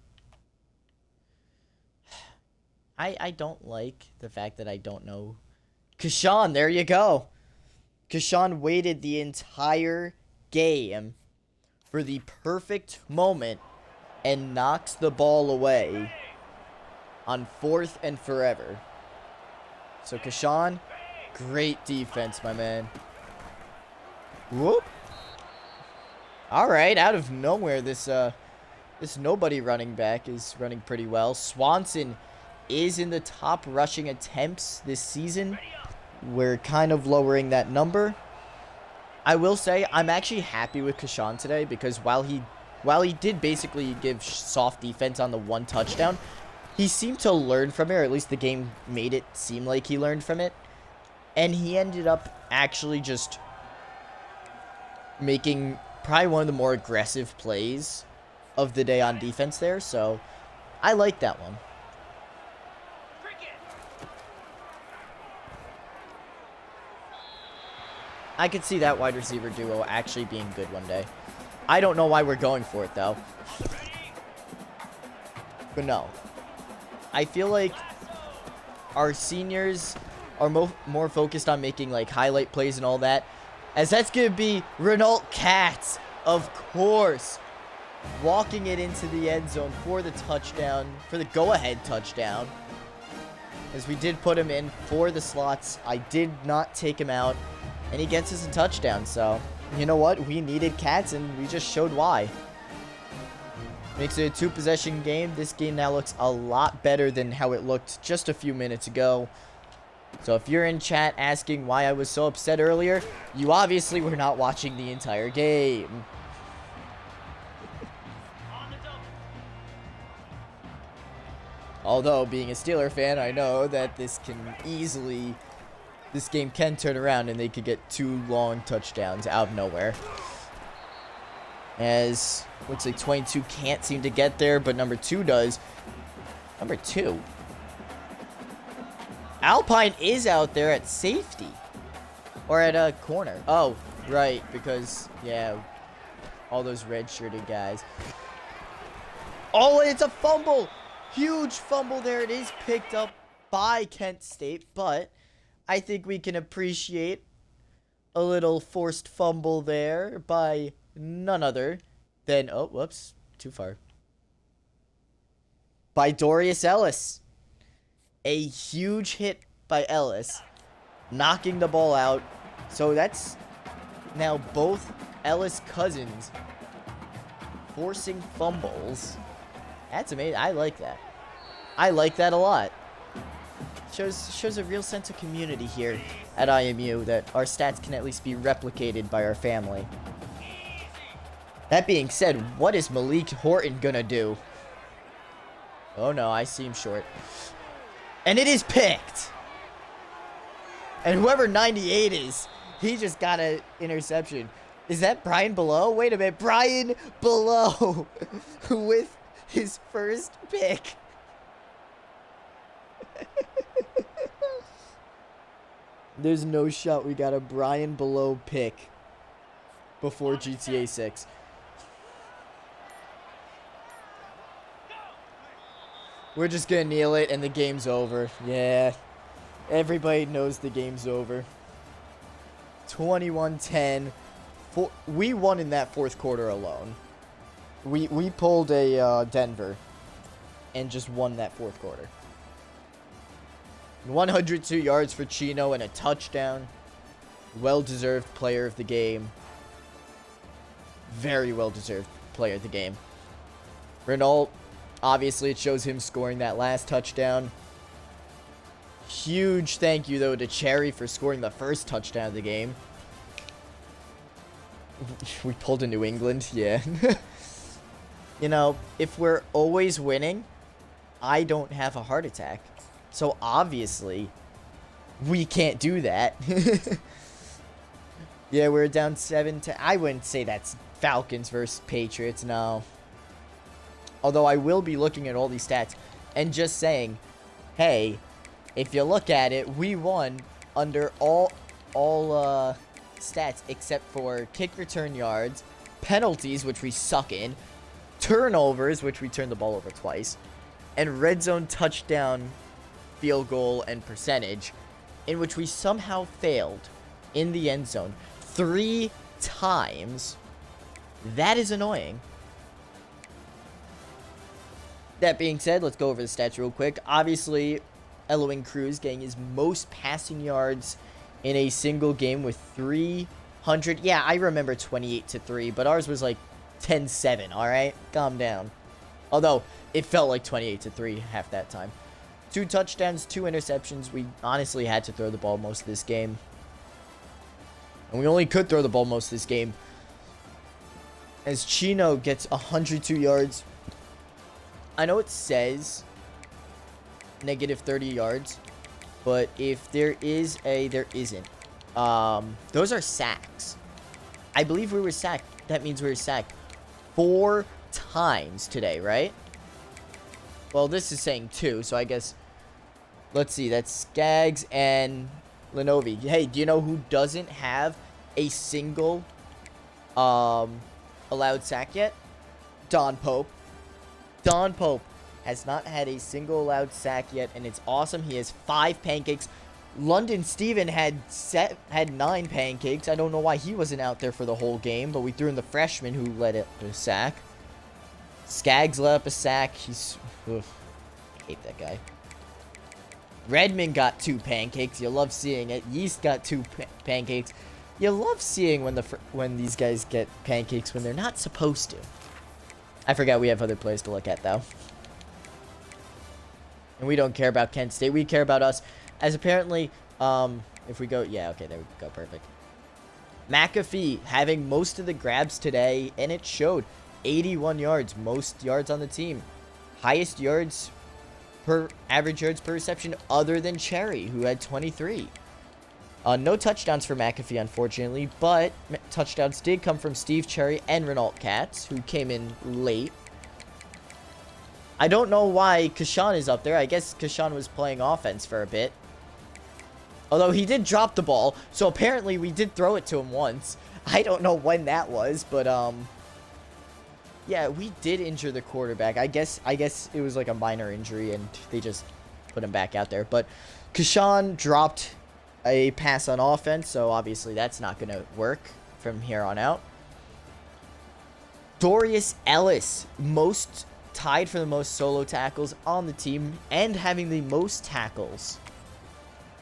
I don't like the fact that I don't know. Kashawn, there you go. Kashawn waited the entire game for the perfect moment and knocks the ball away on 4th and forever. So Kashawn, great defense, my man. Whoop. All right, out of nowhere, this nobody running back is running pretty well. Swanson is in the top rushing attempts this season. We're kind of lowering that number. I will say I'm actually happy with Kashawn today because while he did basically give soft defense on the 1 touchdown, he seemed to learn from it, or at least the game made it seem like he learned from it. And he ended up actually just making probably one of the more aggressive plays of the day on defense there, so I like that one. I could see that wide receiver duo actually being good one day. I don't know why we're going for it, though. But no. I feel like our seniors are more focused on making, like, highlight plays and all that. As that's going to be Renault Katz, of course, walking it into the end zone for the touchdown, for the go-ahead touchdown. As we did put him in for the slots. I did not take him out. And he gets us a touchdown, so you know what? We needed Katz, and we just showed why. Makes it a 2-possession game. This game now looks a lot better than how it looked just a few minutes ago. So if you're in chat asking why I was so upset earlier, you obviously were not watching the entire game. Although, being a Steeler fan, I know that this game can turn around and they could get 2 long touchdowns out of nowhere. As looks like 22 can't seem to get there, but number 2 does. Number 2. Alpine is out there at safety. Or at a corner. Oh, right, because, yeah, all those red-shirted guys. Oh, it's a fumble! Huge fumble there. It is picked up by Kent State, but I think we can appreciate a little forced fumble there by none other than, oh, whoops, too far. By Dorius Ellis. A huge hit by Ellis, knocking the ball out. So that's now both Ellis cousins forcing fumbles. That's amazing. I like that. I like that a lot. Shows a real sense of community here at IMU, that our stats can at least be replicated by our family. That being said, what is Malik Horton gonna do? Oh no, I see him short. And it is picked! And whoever 98 is, he just got an interception. Is that Brian Below? Wait a minute. Brian Below with his first pick. There's no shot we got a Brian Below pick before GTA 6. We're just gonna kneel it and the game's over. Yeah. Everybody knows the game's over. 21-10. We won in that fourth quarter alone. We pulled a Denver and just won that fourth quarter. 102 yards for Chino and a touchdown. Well-deserved player of the game. Very well-deserved player of the game. Renault, obviously it shows him scoring that last touchdown. Huge thank you, though, to Cherry for scoring the first touchdown of the game. We pulled a New England, yeah. You know, if we're always winning, I don't have a heart attack. So, obviously, we can't do that. Yeah, we're down 7-10. I wouldn't say that's Falcons versus Patriots, no. Although I will be looking at all these stats and just saying, hey, if you look at it, we won under all stats except for kick return yards, penalties, which we suck in, turnovers, which we turned the ball over twice, and red zone touchdown, field goal, and percentage, in which we somehow failed in the end zone 3 times. That is annoying. That being said, let's go over the stats real quick. Obviously, Eloin Cruz getting his most passing yards in a single game with 300. Yeah, I remember 28-3, but ours was like 10-7, all right? Calm down. Although, it felt like 28-3 half that time. 2 touchdowns, 2 interceptions. We honestly had to throw the ball most of this game. And we only could throw the ball most of this game, as Chino gets 102 yards. I know it says negative 30 yards, but if there is there isn't. Those are sacks. I believe we were sacked. That means we were sacked 4 times today, right? Well, this is saying 2, so I guess, let's see, that's Skaggs and Lenovi. Hey, do you know who doesn't have a single allowed sack yet? Don Pope. Don Pope has not had a single allowed sack yet, and it's awesome. He has 5 pancakes. London Steven had 9 pancakes. I don't know why he wasn't out there for the whole game, but we threw in the freshman who led it a sack. Skaggs let up a sack. He's... Oof, I hate that guy. Redmond got 2 pancakes. You love seeing it. Yeast got 2 pancakes. You love seeing when these guys get pancakes when they're not supposed to. I forgot we have other players to look at, though. And we don't care about Kent State. We care about us. As apparently, if we go... Yeah, okay, there we go. Perfect. McAfee having most of the grabs today, and it showed. 81 yards. Most yards on the team. Highest yards per average yards per reception other than Cherry, who had 23. No touchdowns for McAfee, unfortunately, but touchdowns did come from Steve Cherry and Renault Katz, who came in late. I don't know why Kashan is up there. I guess Kashan was playing offense for a bit. Although he did drop the ball, so apparently we did throw it to him once. I don't know when that was, but yeah, we did injure the quarterback. I guess it was like a minor injury and they just put him back out there. But Kashan dropped a pass on offense, so obviously that's not going to work from here on out. Dorius Ellis, tied for the most solo tackles on the team and having the most tackles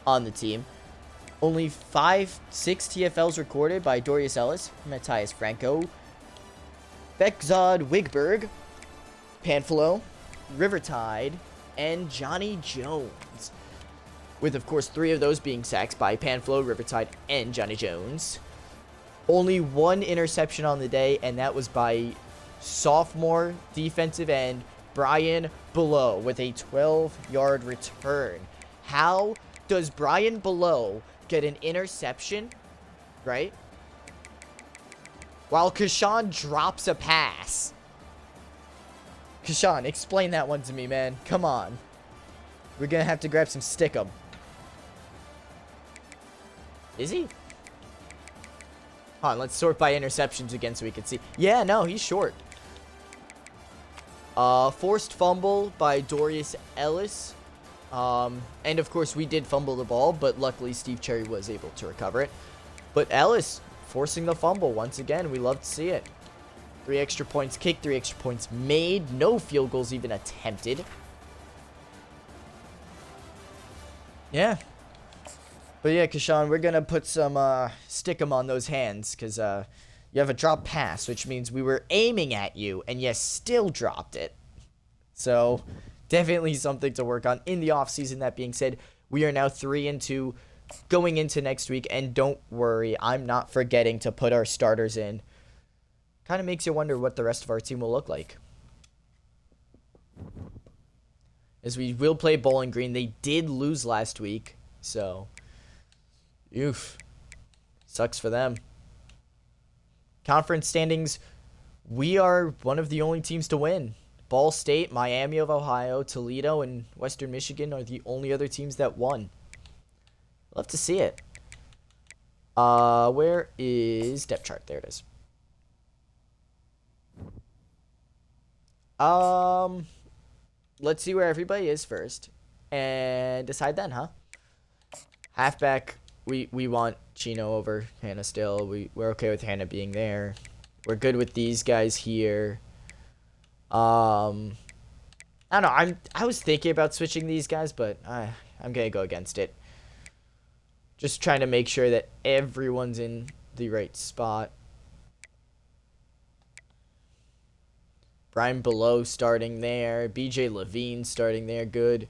on the team. Only 6 TFLs recorded by Dorius Ellis, Matthias Franco, Bekzad Wigberg, Panfilo, Rivertide, and Johnny Jones. With, of course, 3 of those being sacks by Panfilo, Rivertide, and Johnny Jones. Only 1 interception on the day, and that was by sophomore defensive end Brian Below with a 12-yard return. How does Brian Below get an interception, right, while Kashan drops a pass? Kashan, explain that one to me, man. Come on. We're going to have to grab some stickum. Is he? Hold on, let's sort by interceptions again so we can see. Yeah, no, he's short. Forced fumble by Dorius Ellis. And of course we did fumble the ball, but luckily Steve Cherry was able to recover it. But Ellis forcing the fumble once again. We love to see it. 3 extra points kicked, 3 extra points made. No field goals even attempted. Yeah. But yeah, Kashan, we're going to put some stickum on those hands because you have a drop pass, which means we were aiming at you and you still dropped it. So definitely something to work on in the offseason. That being said, we are now 3-2 going into next week. And don't worry, I'm not forgetting to put our starters in. Kind of makes you wonder what the rest of our team will look like. As we will play Bowling Green. They did lose last week, so oof. Sucks for them. Conference standings, we are one of the only teams to win. Ball State, Miami of Ohio, Toledo, and Western Michigan are the only other teams that won. Love to see it. Where is depth chart? There it is. Let's see where everybody is first and decide then, huh? Halfback, we want Chino over Hannah still. We're okay with Hannah being there. We're good with these guys here. I don't know. I was thinking about switching these guys, but I'm gonna go against it. Just trying to make sure that everyone's in the right spot. Brian Below starting there. BJ Levine starting there. Good.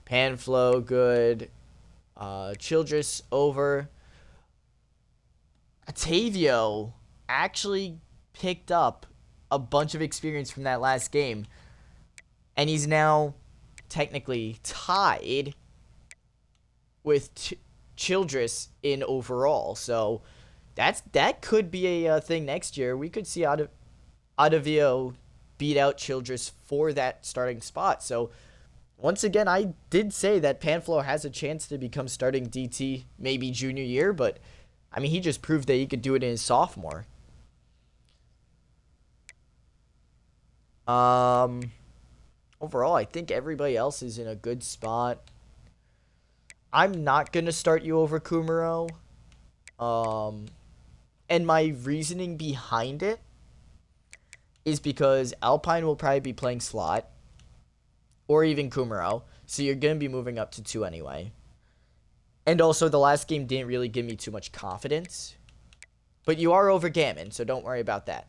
Panflo, good. Childress over. Atavio actually picked up a bunch of experience from that last game. And he's now technically tied with Childress in overall. So that could be a thing next year. We could see Atavio beat out Childress for that starting spot. So once again, I did say that Panflo has a chance to become starting DT maybe junior year, but I mean, he just proved that he could do it in his sophomore. Overall, I think everybody else is in a good spot. I'm not going to start you over Kumaro. And my reasoning behind it is because Alpine will probably be playing slot or even Kumaro. So you're going to be moving up to 2 anyway. And also, the last game didn't really give me too much confidence. But you are over Gammon, so don't worry about that.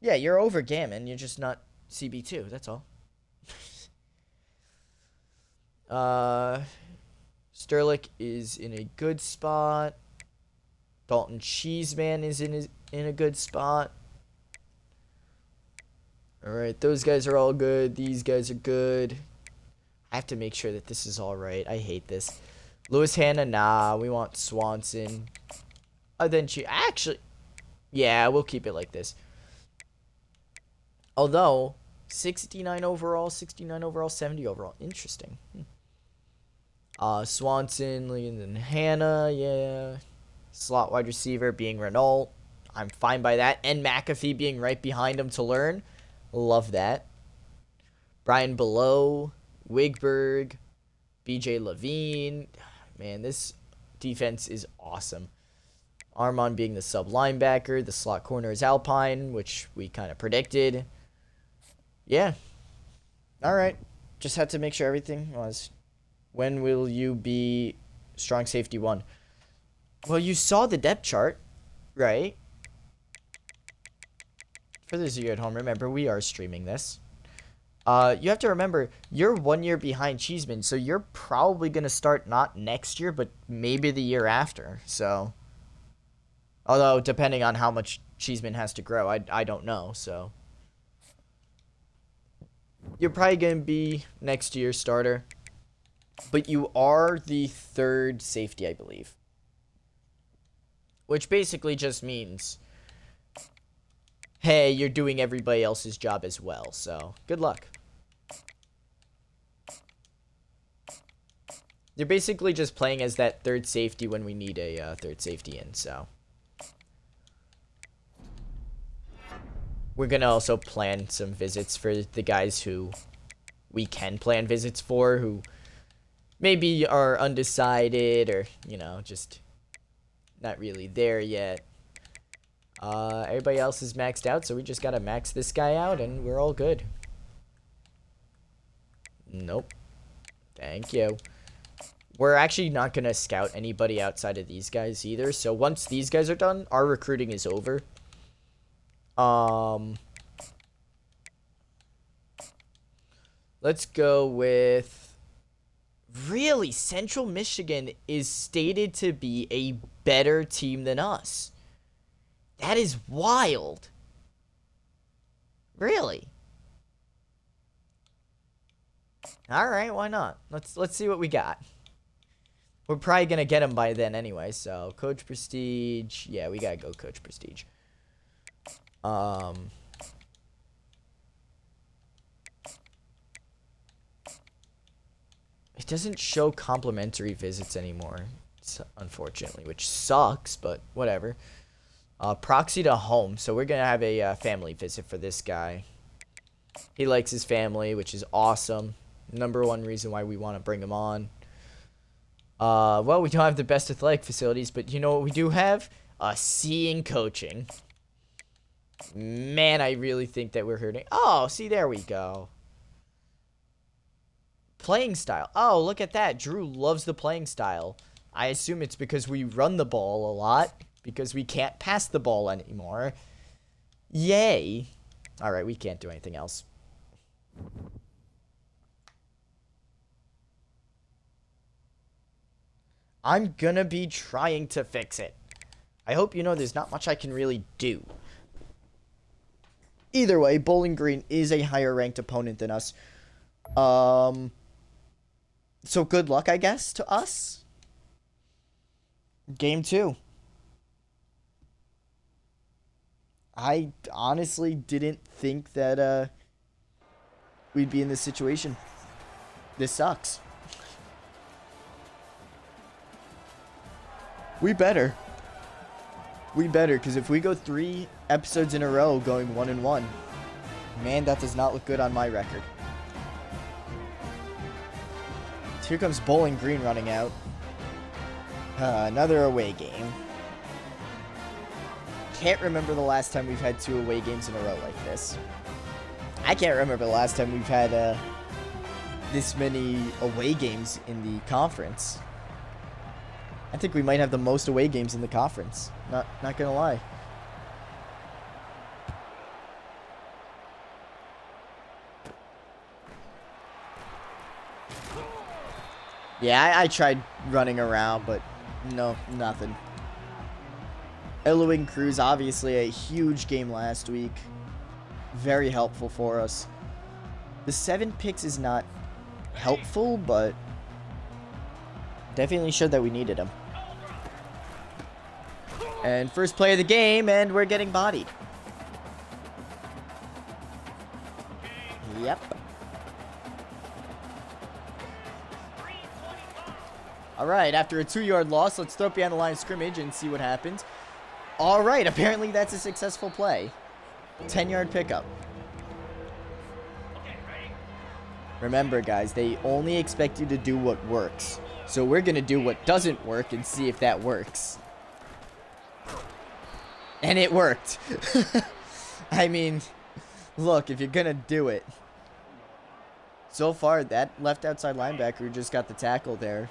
Yeah, you're over Gammon. You're just not CB2. That's all. Sterling is in a good spot. Dalton Cheeseman is in a good spot. Alright, those guys are all good. These guys are good. I have to make sure that this is alright. I hate this. Lewis Hanna, nah. We want Swanson. Then she... Actually... Yeah, we'll keep it like this. Although, 69 overall, 70 overall. Interesting. Swanson, and then Hanna, yeah. Slot wide receiver being Renault. I'm fine by that. And McAfee being right behind him to learn. Love that. Brian Below, Wigberg, BJ Levine. Man, this defense is awesome. Armon being the sub linebacker. The slot corner is Alpine, which we kind of predicted. Yeah. All right. Just had to make sure everything was. When will you be strong safety 1? Well, you saw the depth chart, right? For those of you at home, remember, we are streaming this. You have to remember, you're 1 year behind Cheeseman, so you're probably going to start not next year, but maybe the year after. So, although, depending on how much Cheeseman has to grow, I don't know, so. You're probably going to be next year's starter. But you are the 3rd safety, I believe. Which basically just means, hey, you're doing everybody else's job as well. So, good luck. You're basically just playing as that 3rd safety when we need a 3rd safety in, so. We're going to also plan some visits for the guys who we can plan visits for, who maybe are undecided or, you know, just not really there yet. Everybody else is maxed out, so we just got to max this guy out and we're all good. Nope. Thank you. We're actually not going to scout anybody outside of these guys either, so once these guys are done, our recruiting is over. Let's go with... Really, Central Michigan is stated to be a better team than us. That is wild. Really? All right, why not? Let's see what we got. We're probably gonna get him by then anyway. So Coach Prestige, yeah, we gotta go Coach Prestige. It doesn't show complimentary visits anymore, unfortunately, which sucks, but whatever. Proxy to home, so we're going to have a family visit for this guy. He likes his family, which is awesome. #1 reason why we want to bring him on. Well, we don't have the best athletic facilities, but you know what we do have? Seeing coaching. Man, I really think that we're hurting. Oh, see, there we go. Playing style. Oh, look at that. Drew loves the playing style. I assume it's because we run the ball a lot. Because we can't pass the ball anymore. Yay. Alright, we can't do anything else. I'm gonna be trying to fix it. I hope you know there's not much I can really do. Either way, Bowling Green is a higher ranked opponent than us. So good luck, I guess, to us. Game 2. I honestly didn't think that we'd be in this situation. This sucks. We better. We better, because if we go 3 episodes in a row going 1-1, man, that does not look good on my record. Here comes Bowling Green running out. Another away game. Can't remember the last time we've had 2 away games in a row like this. I can't remember the last time we've had this many away games in the conference. I think we might have the most away games in the conference. Not gonna lie. Yeah, I tried running around, but no, nothing. Elohim Cruz, obviously a huge game last week. Very helpful for us. The 7 picks is not helpful, but definitely showed that we needed him. And first play of the game, and we're getting bodied. Yep. Alright, after a 2-yard loss, let's throw it behind the line of scrimmage and see what happens. Alright, apparently that's a successful play. 10-yard pickup. Remember, guys, they only expect you to do what works. So we're going to do what doesn't work and see if that works. And it worked. I mean, look, if you're going to do it. So far, that left outside linebacker who just got the tackle there,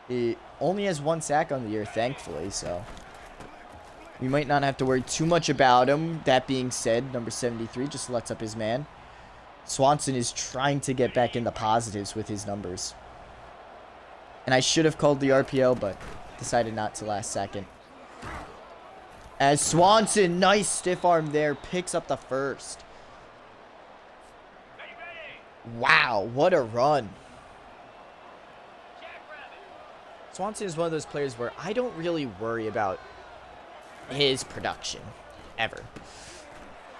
he only has 1 sack on the year, thankfully, so we might not have to worry too much about him. That being said, number 73 just lets up his man. Swanson is trying to get back in the positives with his numbers. And I should have called the RPO, but decided not to last second. As Swanson, nice stiff arm there, picks up the first. Wow, what a run. Swanson is one of those players where I don't really worry about his production, ever.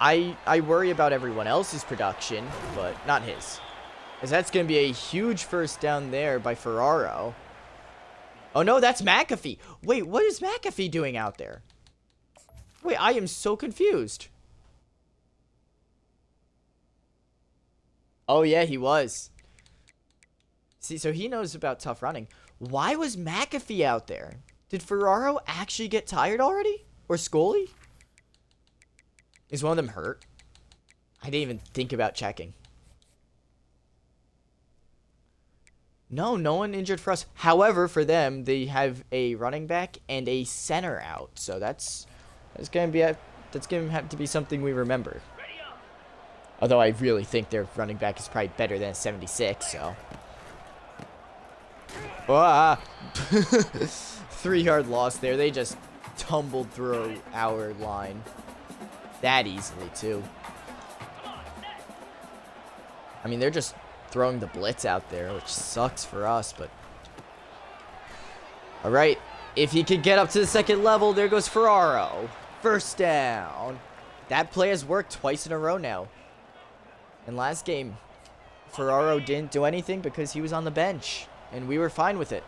I worry about everyone else's production, but not his. As that's going to be a huge first down there by Ferraro. Oh no, that's McAfee. Wait, what is McAfee doing out there? Wait, I am so confused. Oh yeah, he was. See, so he knows about tough running. Why was McAfee out there? Did Ferraro actually get tired already? Or Scully? Is one of them hurt? I didn't even think about checking. No, no one injured for us. However, for them, they have a running back and a center out. So that's gonna have to be something we remember. Although I really think their running back is probably better than 76, so. Ah! 3-yard loss there. They just tumbled through our line. That easily, too. I mean, they're just throwing the blitz out there, which sucks for us, but. Alright. If he could get up to the second level, there goes Ferraro. First down. That play has worked twice in a row now. And last game, Ferraro didn't do anything because he was on the bench. And we were fine with it.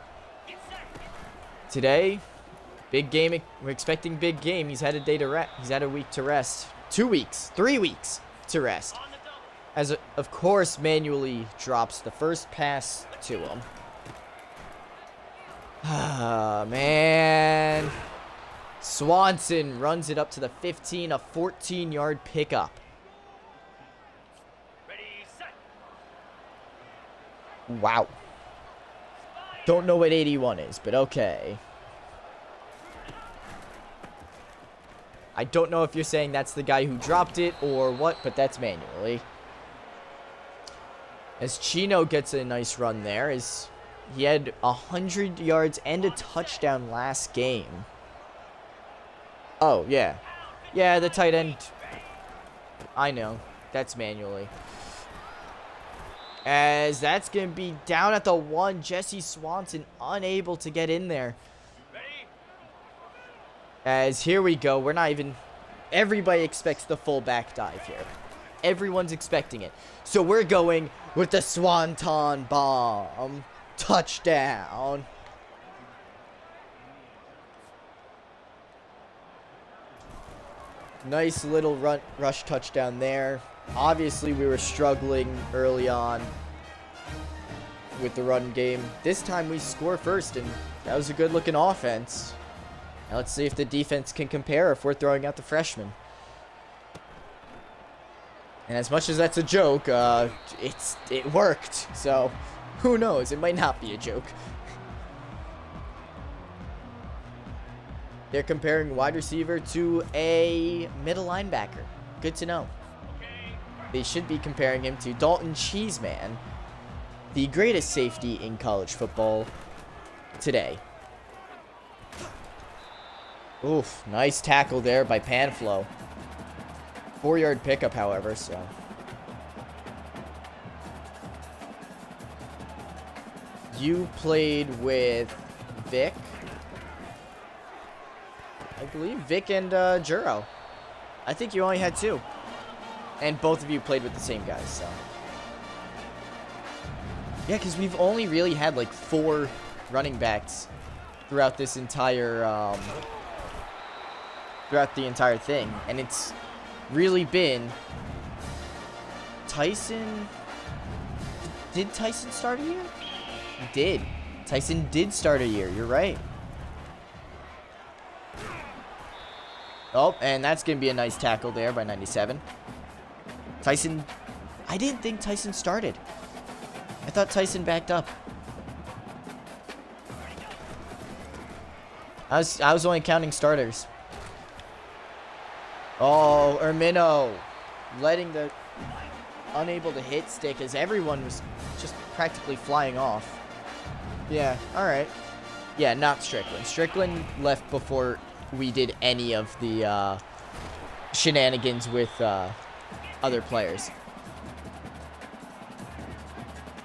Today, big game. We're expecting big game. He's had a day to rest. He's had a week to rest. 2 weeks. 3 weeks to rest. As, of course, manually drops the first pass to him. Ah, man. Swanson runs it up to the 15. A 14-yard pickup. Wow. Don't know what 81 is, but okay. I don't know if you're saying that's the guy who dropped it or what, but that's manually. As Chino gets a nice run there, as he had 100 yards and a touchdown last game. Oh, yeah. Yeah, the tight end. I know. That's manually. As that's going to be down at the 1. Jesse Swanson unable to get in there. As here we go. We're not even. Everybody expects the fullback dive here. Everyone's expecting it. So we're going with the Swanton bomb. Touchdown. Nice little rush touchdown there. Obviously, we were struggling early on with the run game. This time we score first, and that was a good-looking offense. Now let's see if the defense can compare if we're throwing out the freshman. And as much as that's a joke, it worked. So, who knows? It might not be a joke. They're comparing wide receiver to a middle linebacker. Good to know. They should be comparing him to Dalton Cheeseman, the greatest safety in college football today. Oof, nice tackle there by Panflo. 4-yard pickup, however, so. You played with Vic. I believe Vic and Juro. I think you only had 2. And both of you played with the same guys, so. Yeah, because we've only really had like 4 running backs throughout this entire, throughout the entire thing. And it's really been Tyson. Did Tyson start a year? He did. Tyson did start a year. You're right. Oh, and that's going to be a nice tackle there by 97. Tyson. I didn't think Tyson started. I thought Tyson backed up. I was only counting starters. Oh, Ermino letting the unable to hit stick as everyone was just practically flying off. Yeah, all right. Yeah, not Strickland. Strickland left before we did any of the shenanigans with other players.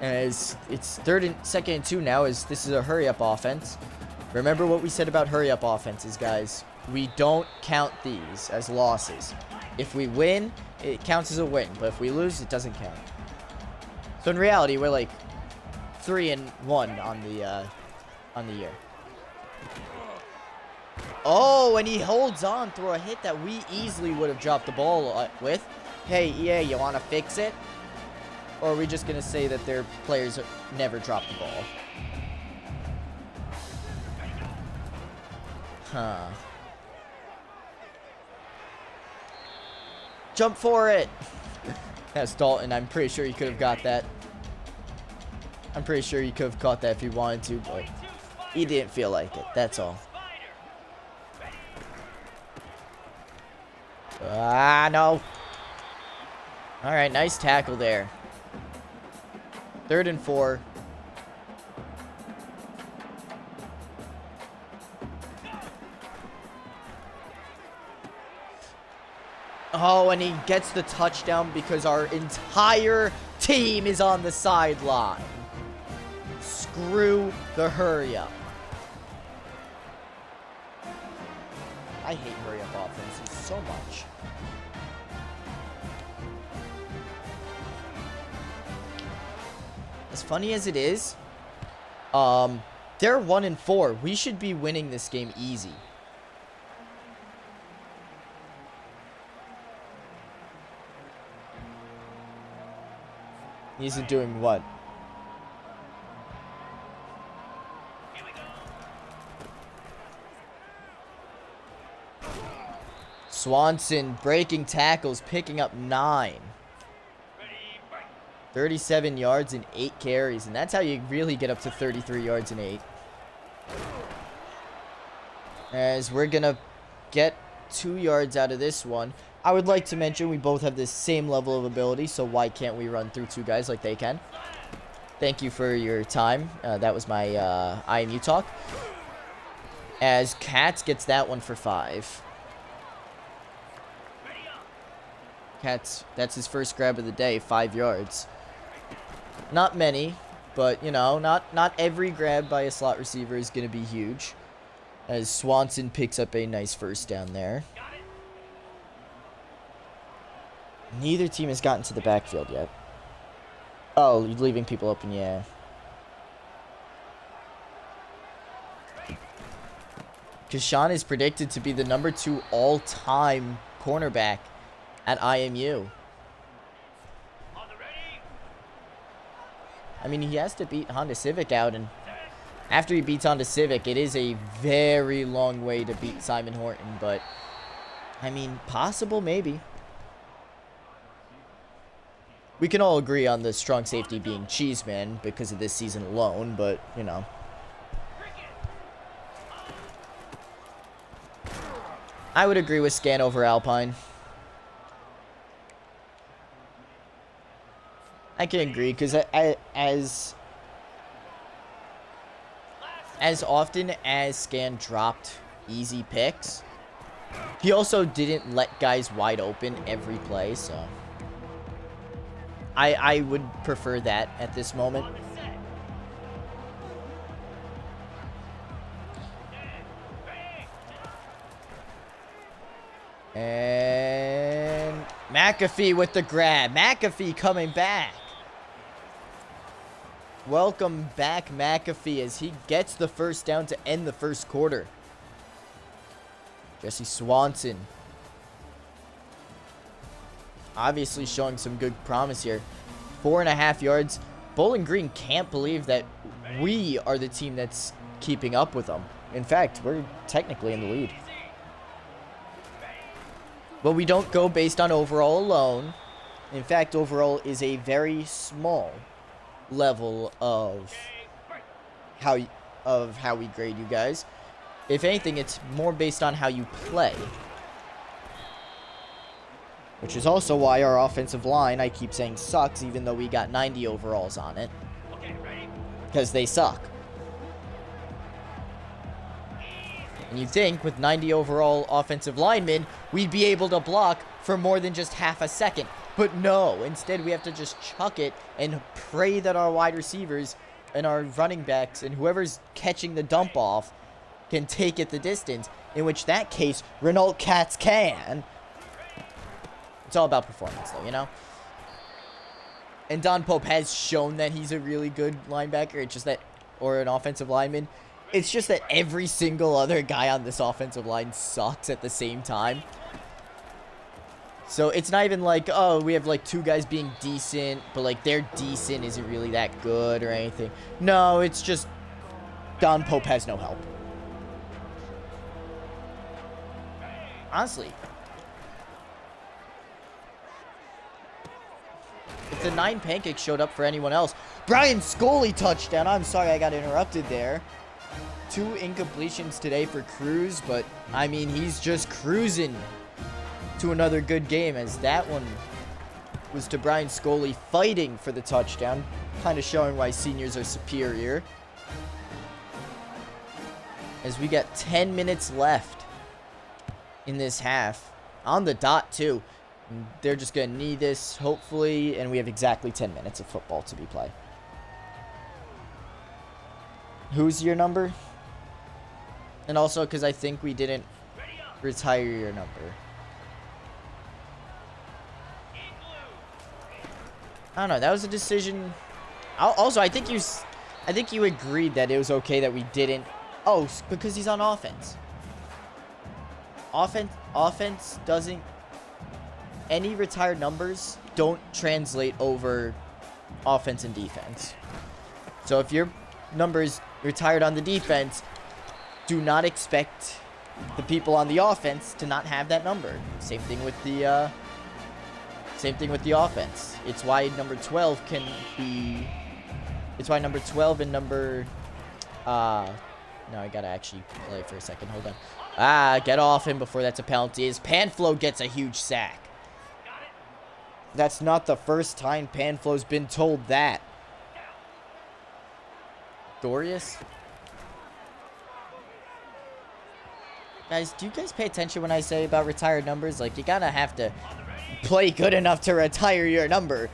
As it's 2nd and 2 now, as this is a hurry-up offense. Remember what we said about hurry-up offenses, guys. We don't count these as losses. If we win, it counts as a win, but if we lose, it doesn't count. So in reality, we're like 3-1 on the year. Oh, and he holds on through a hit that we easily would have dropped the ball with. Hey, EA, you want to fix it? Or are we just going to say that their players never drop the ball? Huh. Jump for it! That's Dalton. I'm pretty sure he could have got that. I'm pretty sure he could have caught that if he wanted to, but he didn't feel like it. That's all. Ah, no. All right, nice tackle there. 3rd and 4. Oh, and he gets the touchdown because our entire team is on the sideline. Screw the hurry up. I hate hurry up offenses so much. As funny as it is, they're 1 and 4. We should be winning this game easy. He isn't doing what? Swanson breaking tackles, picking up 9. 37 yards and 8 carries, and that's how you really get up to 33 yards and 8. As we're going to get 2 yards out of this one. I would like to mention we both have the same level of ability, so why can't we run through 2 guys like they can? Thank you for your time. That was my IMU talk. As Katz gets that one for 5. Katz, that's his first grab of the day, 5 yards. Not many, but, you know, not every grab by a slot receiver is going to be huge. As Swanson picks up a nice first down there. Neither team has gotten to the backfield yet. Oh, you're leaving people open, yeah. Kashan is predicted to be the number 2 all-time cornerback at IMU. I mean, he has to beat Honda Civic out, and after he beats Honda Civic, it is a very long way to beat Simon Horton, but, I mean, possible, maybe. We can all agree on the strong safety being Cheeseman because of this season alone, but, you know. I would agree with Scan over Alpine. I can agree, because as often as Scan dropped easy picks, He also didn't let guys wide open every play, so I would prefer that at this moment. And McAfee with the grab. McAfee coming back. Welcome back, McAfee, as he gets the first down to end the first quarter. Jesse Swanson. Obviously showing some good promise here. 4.5 yards. Bowling Green can't believe that we are the team that's keeping up with them. In fact, we're technically in the lead. But we don't go based on overall alone. In fact, overall is a very small level of how we grade you guys. If anything, it's more based on how you play. Which is also why our offensive line, I keep saying, sucks, even though we got 90 overalls on it. Because they suck. And you'd think with 90 overall offensive linemen, we'd be able to block for more than just half a second. But no, instead we have to just chuck it and pray that our wide receivers and our running backs and whoever's catching the dump off can take it the distance. In which that case, Renault Katz can. It's all about performance though, you know? And Don Pope has shown that he's a really good linebacker. It's just that, or an offensive lineman. It's just that every single other guy on this offensive line sucks at the same time. So it's not even like, oh, we have like two guys being decent, but like their decent isn't really that good or anything. No, it's just Don Pope has no help. Honestly. If the 9 pancakes showed up for anyone else. Brian Scully touchdown. I'm sorry I got interrupted there. 2 incompletions today for Cruz, but I mean, he's just cruising to another good game, as that one was to Brian Scully fighting for the touchdown, kind of showing why seniors are superior. As we got 10 minutes left in this half, on the dot too. They're just going to need this, hopefully, and we have exactly 10 minutes of football to be played. Who's your number? And also, because I think we didn't retire your number. I don't know. That was a decision. Also, I think you agreed that it was okay that we didn't. Oh, because he's on offense. Offense doesn't. Any retired numbers don't translate over offense and defense. So if your number is retired on the defense, do not expect the people on the offense to not have that number. Same thing with the offense. It's why number 12 can be. It's why number 12 and number. No, I gotta actually play for a second. Hold on. Get off him before that's a penalty. As Panflo gets a huge sack. That's not the first time Panflo's been told that. Dorius? Guys, do you guys pay attention when I say about retired numbers? Like, you gotta have to play good enough to retire your number.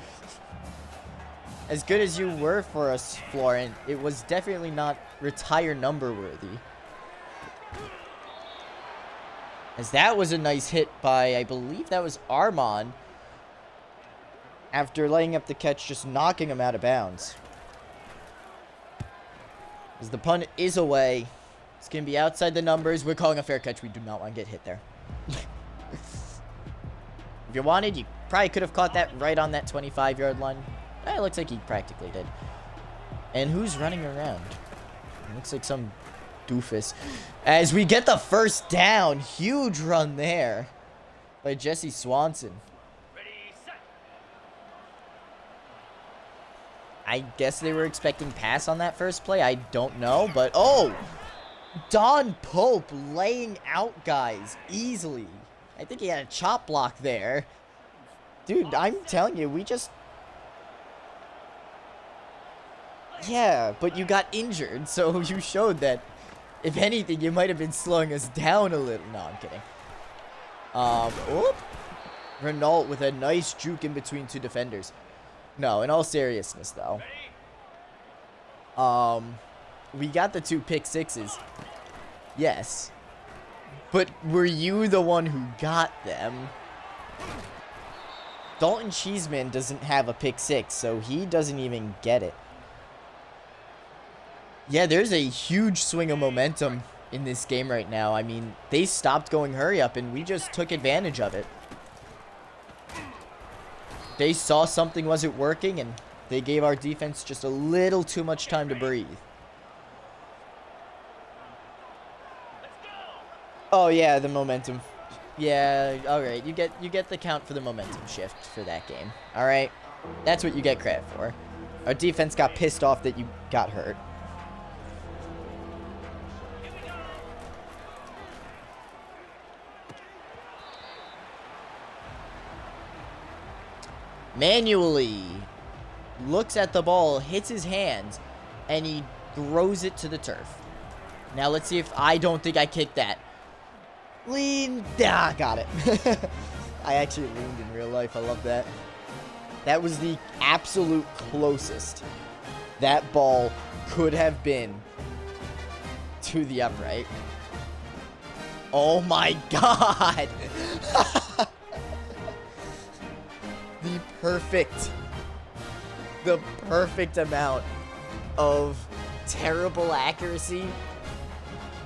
As good as you were for us, Florent, it was definitely not retire number worthy. As that was a nice hit by, I believe that was Armand. After laying up the catch, just knocking him out of bounds. As the punt is away. It's going to be outside the numbers. We're calling a fair catch. We do not want to get hit there. If you wanted, you probably could have caught that right on that 25-yard line. It looks like he practically did. And who's running around? It looks like some doofus. As we get the first down. Huge run there by Jesse Swanson. I guess they were expecting pass on that first play. I don't know, but oh! Don Pope laying out guys easily. I think he had a chop block there. Dude, I'm telling you, we just... Yeah, but you got injured, so you showed that, if anything, you might have been slowing us down a little. No, I'm kidding. Oop. Renault with a nice juke in between two defenders. No, in all seriousness, though. We got the 2 pick sixes. Yes. But were you the one who got them? Dalton Cheeseman doesn't have a pick 6, so he doesn't even get it. Yeah, there's a huge swing of momentum in this game right now. I mean, they stopped going hurry up, and we just took advantage of it. They saw something wasn't working, and they gave our defense just a little too much time to breathe. Oh yeah, the momentum. Yeah, all right. You get the count for the momentum shift for that game. All right, that's what you get credit for. Our defense got pissed off that you got hurt. Manually looks at the ball, hits his hands, and he throws it to the turf. Now let's see if I don't think I kicked that. Lean. Ah, got it. I actually leaned in real life. I love that. That was the absolute closest that ball could have been to the upright. Oh my god. The perfect amount of terrible accuracy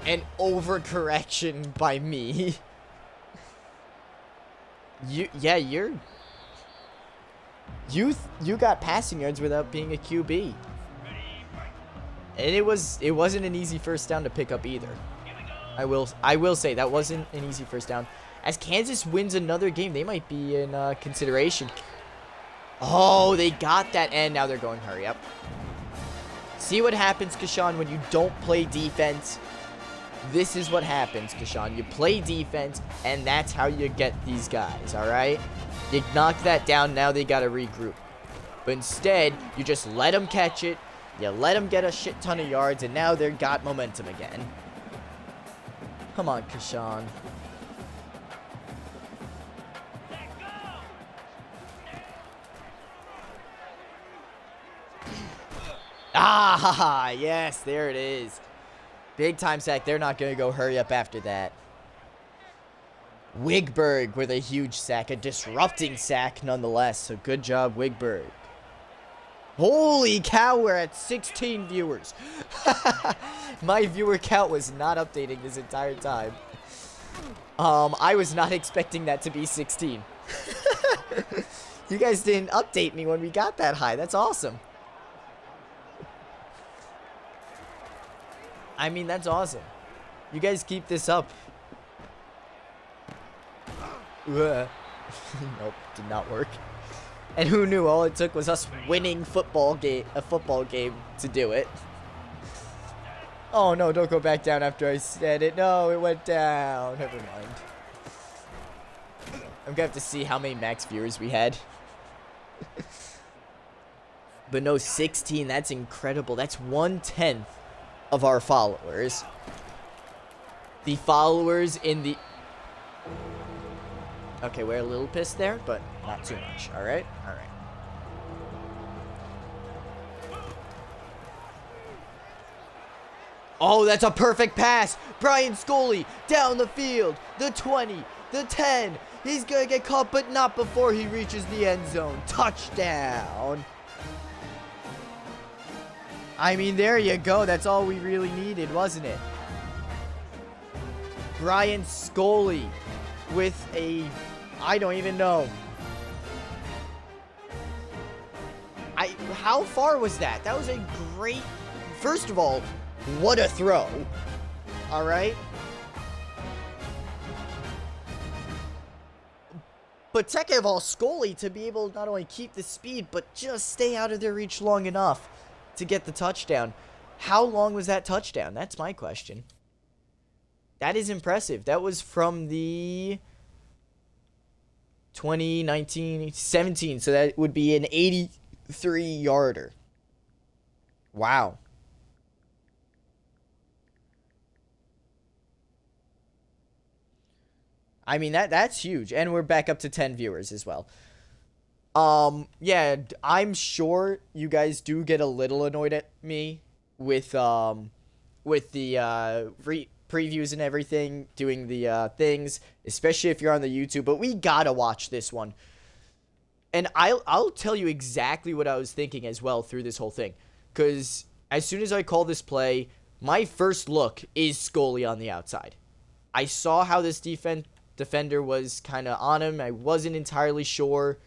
and overcorrection by me. You got passing yards without being a QB. And it wasn't an easy first down to pick up either. I will say that wasn't an easy first down. As Kansas wins another game, they might be in consideration. Oh, they got that, and now they're going hurry up. See what happens, Kashawn, when you don't play defense. This is what happens, Kashawn. You play defense, and that's how you get these guys, all right? You knock that down, now they got to regroup. But instead, you just let them catch it. You let them get a shit ton of yards, and now they've got momentum again. Come on, Kashawn. Ah, yes, there it is. Big time sack. They're not going to go hurry up after that. Wigberg with a huge sack. A disrupting sack nonetheless. So good job, Wigberg. Holy cow, we're at 16 viewers. My viewer count was not updating this entire time. I was not expecting that to be 16. You guys didn't update me when we got that high. That's awesome. I mean, that's awesome. You guys keep this up. Nope, did not work. And who knew? All it took was us winning a football game to do it. Oh no, don't go back down after I said it. No, it went down. Never mind. I'm gonna have to see how many max viewers we had. But no, 16, that's incredible. That's 1/10 of our followers. The followers in the... Okay, we're a little pissed there, but not too much. Alright? Alright. Oh, that's a perfect pass. Brian Scully down the field. The 20, the 10. He's going to get caught, but not before he reaches the end zone. Touchdown. I mean, there you go. That's all we really needed, wasn't it? Brian Scully with a... I don't even know. How far was that? That was a great... First of all, what a throw. All right? But second of all, Scully to be able to not only keep the speed, but just stay out of their reach long enough to get the touchdown. How long was that touchdown? That's my question. That is impressive. That was from the 2019-17, so that would be an 83-yarder. Wow. I mean, that's huge. And we're back up to 10 viewers as well. Yeah, I'm sure you guys do get a little annoyed at me with the previews and everything, doing the things, especially if you're on the YouTube, but we gotta watch this one. And I'll tell you exactly what I was thinking as well through this whole thing. Because as soon as I call this play, my first look is Scully on the outside. I saw how this defender was kind of on him. I wasn't entirely sure.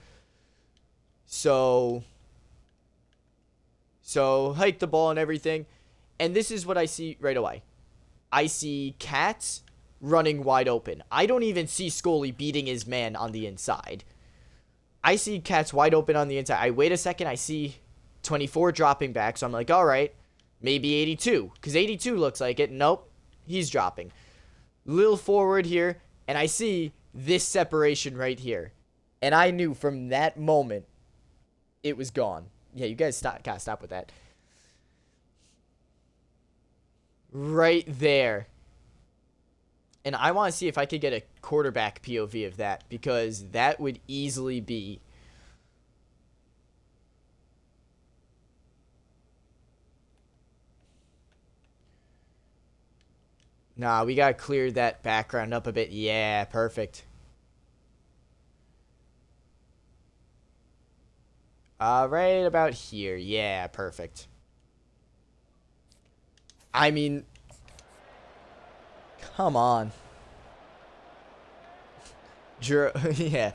So hike the ball and everything. And this is what I see right away. I see Katz running wide open. I don't even see Scully beating his man on the inside. I see Katz wide open on the inside. I wait a second. I see 24 dropping back. So I'm like, all right, maybe 82. Because 82 looks like it. Nope, he's dropping. Little forward here. And I see this separation right here. And I knew from that moment it was gone. Yeah, you guys gotta stop with that. Right there. And I want to see if I could get a quarterback POV of that, because that would easily be nah, we gotta clear that background up a bit. Yeah, perfect. Right about here. Yeah, perfect. I mean, come on. Yeah.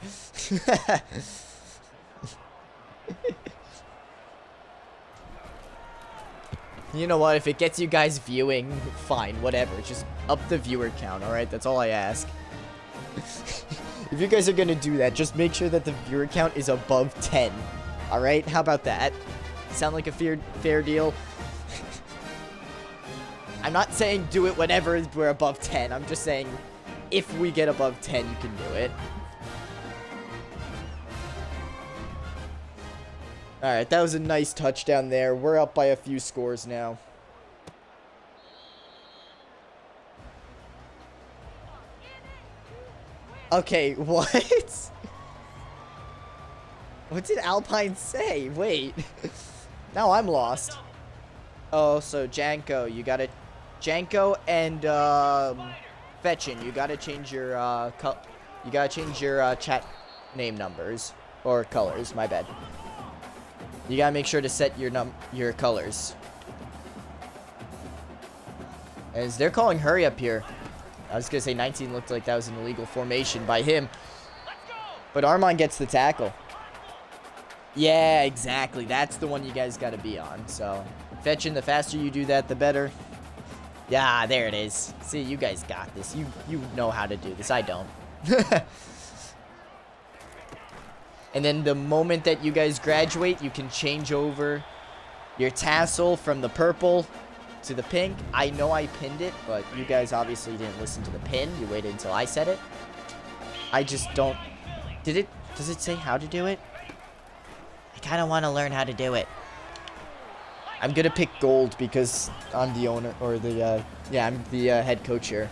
You know what? If it gets you guys viewing, fine, whatever. Just up the viewer count, alright? That's all I ask. If you guys are gonna do that, just make sure that the viewer count is above 10. Alright? How about that? Sound like a fair deal? I'm not saying do it whenever we're above 10. I'm just saying if we get above 10, you can do it. Alright, that was a nice touchdown there. We're up by a few scores now. Okay, what? What did Alpine say? Wait. Now I'm lost. Oh, so Janko, you gotta... Janko and, Fetchin, you gotta change your, chat name numbers. Or colors, my bad. You gotta make sure to set your colors. As they're calling hurry up here. I was gonna say 19 looked like that was an illegal formation by him. But Armand gets the tackle. Yeah, exactly. That's the one you guys gotta be on. So, Fetchin, the faster you do that, the better. Yeah, there it is. See, you guys got this. You know how to do this. I don't. And then the moment that you guys graduate, you can change over your tassel from the purple to the pink. I know I pinned it, but you guys obviously didn't listen to the pin. You waited until I said it. I just don't... Does it say how to do it? I kind of want to learn how to do it. I'm going to pick gold because I'm the owner, or the, yeah, I'm the head coach here.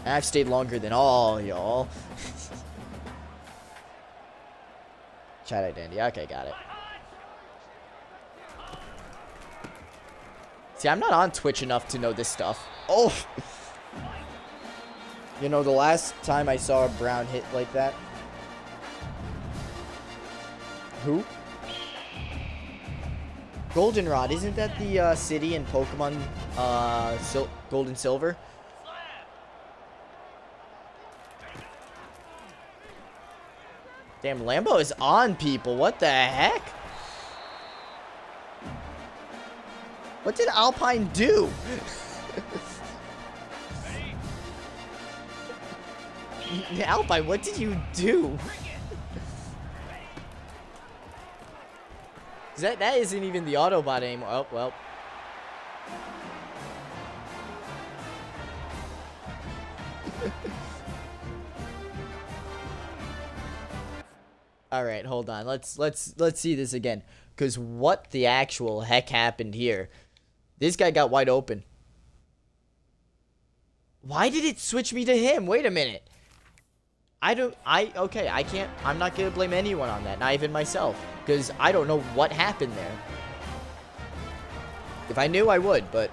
And I've stayed longer than all y'all. Chat identity. Okay, got it. See, I'm not on Twitch enough to know this stuff. Oh! You know, the last time I saw a brown hit like that. Who? Goldenrod, isn't that the city in Pokemon Gold and Silver? Damn, Lambo is on people. What the heck? What did Alpine do? Alpine, what did you do? That isn't even the Autobot anymore. Oh, well. All right, hold on. Let's see this again, cuz what the actual heck happened here? This guy got wide open. Why did it switch me to him? Wait a minute. Okay, I can't, I'm not going to blame anyone on that, not even myself, because I don't know what happened there. If I knew, I would, but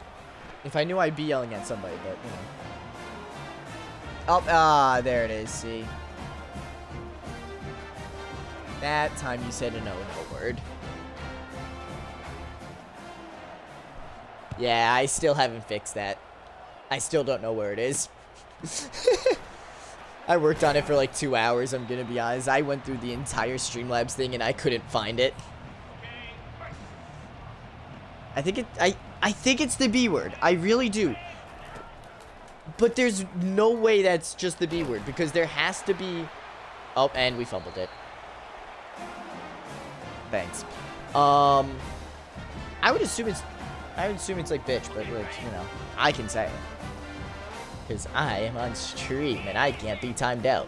if I knew, I'd be yelling at somebody, but, you know. Oh, there it is, see. That time you said a no word. Yeah, I still haven't fixed that. I still don't know where it is. I worked on it for like 2 hours, I'm gonna be honest. I went through the entire Streamlabs thing and I couldn't find it. I think it's the B word. I really do. But there's no way that's just the B word, because there has to be... Oh, and we fumbled it. Thanks. I would assume it's like bitch, but like, you know, I can say it. Because I am on stream and I can't be timed out.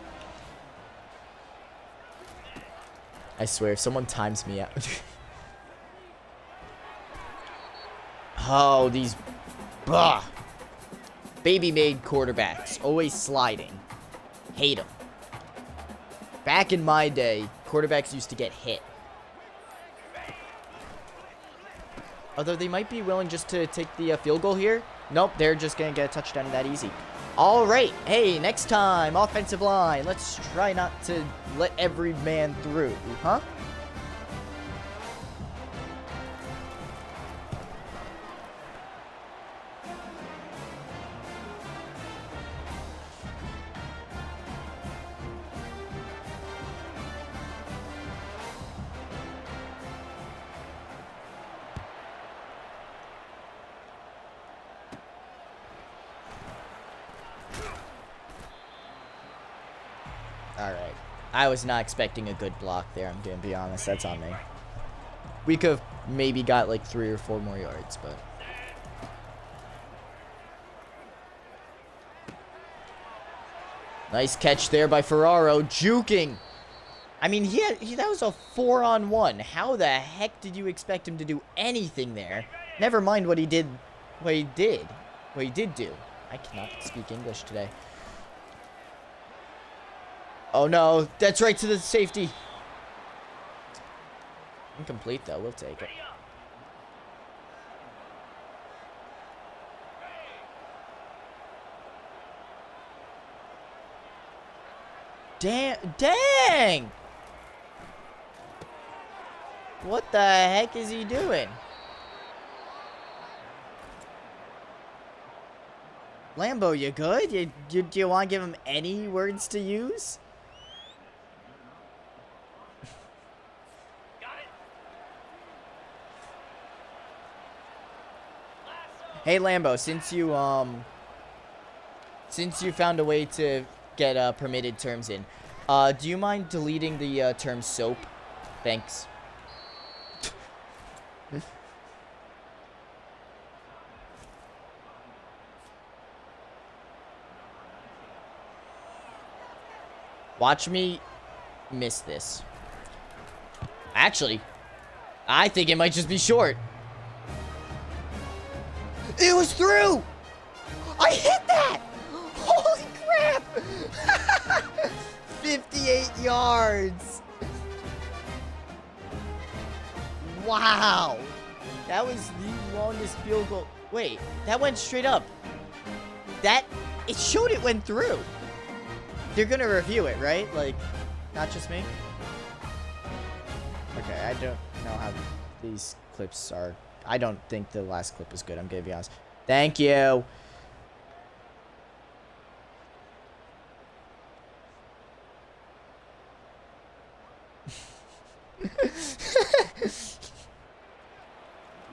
I swear, if someone times me out. Oh, these baby-made quarterbacks. Always sliding. Hate them. Back in my day, quarterbacks used to get hit. Although they might be willing just to take the field goal here. Nope, they're just going to get a touchdown that easy. All right. Hey, next time, offensive line. Let's try not to let every man through, huh? Alright. I was not expecting a good block there, I'm going to be honest. That's on me. We could have maybe got like 3 or 4 more yards, but... Nice catch there by Ferraro. Juking! I mean, that was a 4-on-1. How the heck did you expect him to do anything there? Never mind what he did do. I cannot speak English today. Oh no, that's right to the safety. Incomplete though, we'll take it. Dang! What the heck is he doing? Lambo, you good? Do you want to give him any words to use? Hey Lambo, since you found a way to get permitted terms in, do you mind deleting the term soap? Thanks. Watch me miss this. Actually, I think it might just be short. It was through! I hit that! Holy crap! 58 yards! Wow! That was the longest field goal. Wait, that went straight up. It showed it went through. They're gonna review it, right? Like, not just me? Okay, I don't know how these clips are. I don't think the last clip was good, I'm gonna be honest. Thank you.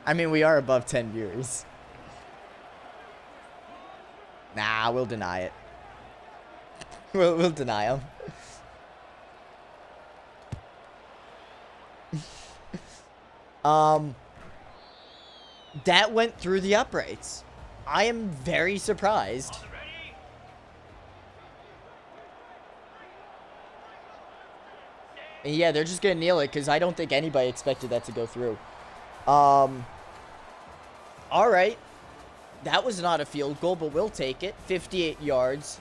I mean, we are above 10 viewers. Nah, we'll deny it. We'll deny them. That went through the uprights. I am very surprised. And yeah, they're just gonna kneel it because I don't think anybody expected that to go through. All right. That was not a field goal, but we'll take it. 58 yards.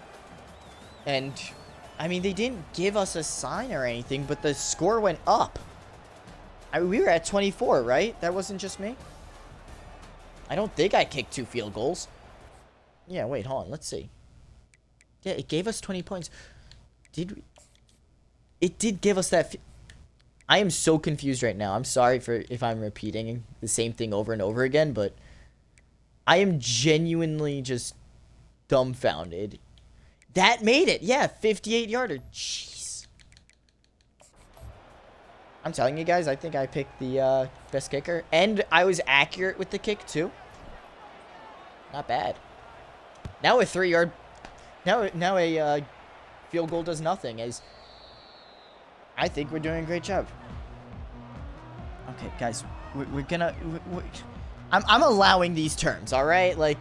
And I mean, they didn't give us a sign or anything, but the score went up. I mean, we were at 24, right? That wasn't just me? I don't think I kicked 2 field goals. Yeah, wait, hold on. Let's see. Yeah, it gave us 20 points. Did we? It did give us that. I am so confused right now. I'm sorry for if I'm repeating the same thing over and over again, but I am genuinely just dumbfounded. That made it. Yeah, 58-yarder. Jeez. I'm telling you guys, I think I picked the best kicker. And I was accurate with the kick, too. Not bad. Now a 3-yard... Now a field goal does nothing. As I think we're doing a great job. Okay, guys. We're gonna... I'm allowing these terms, alright? Like,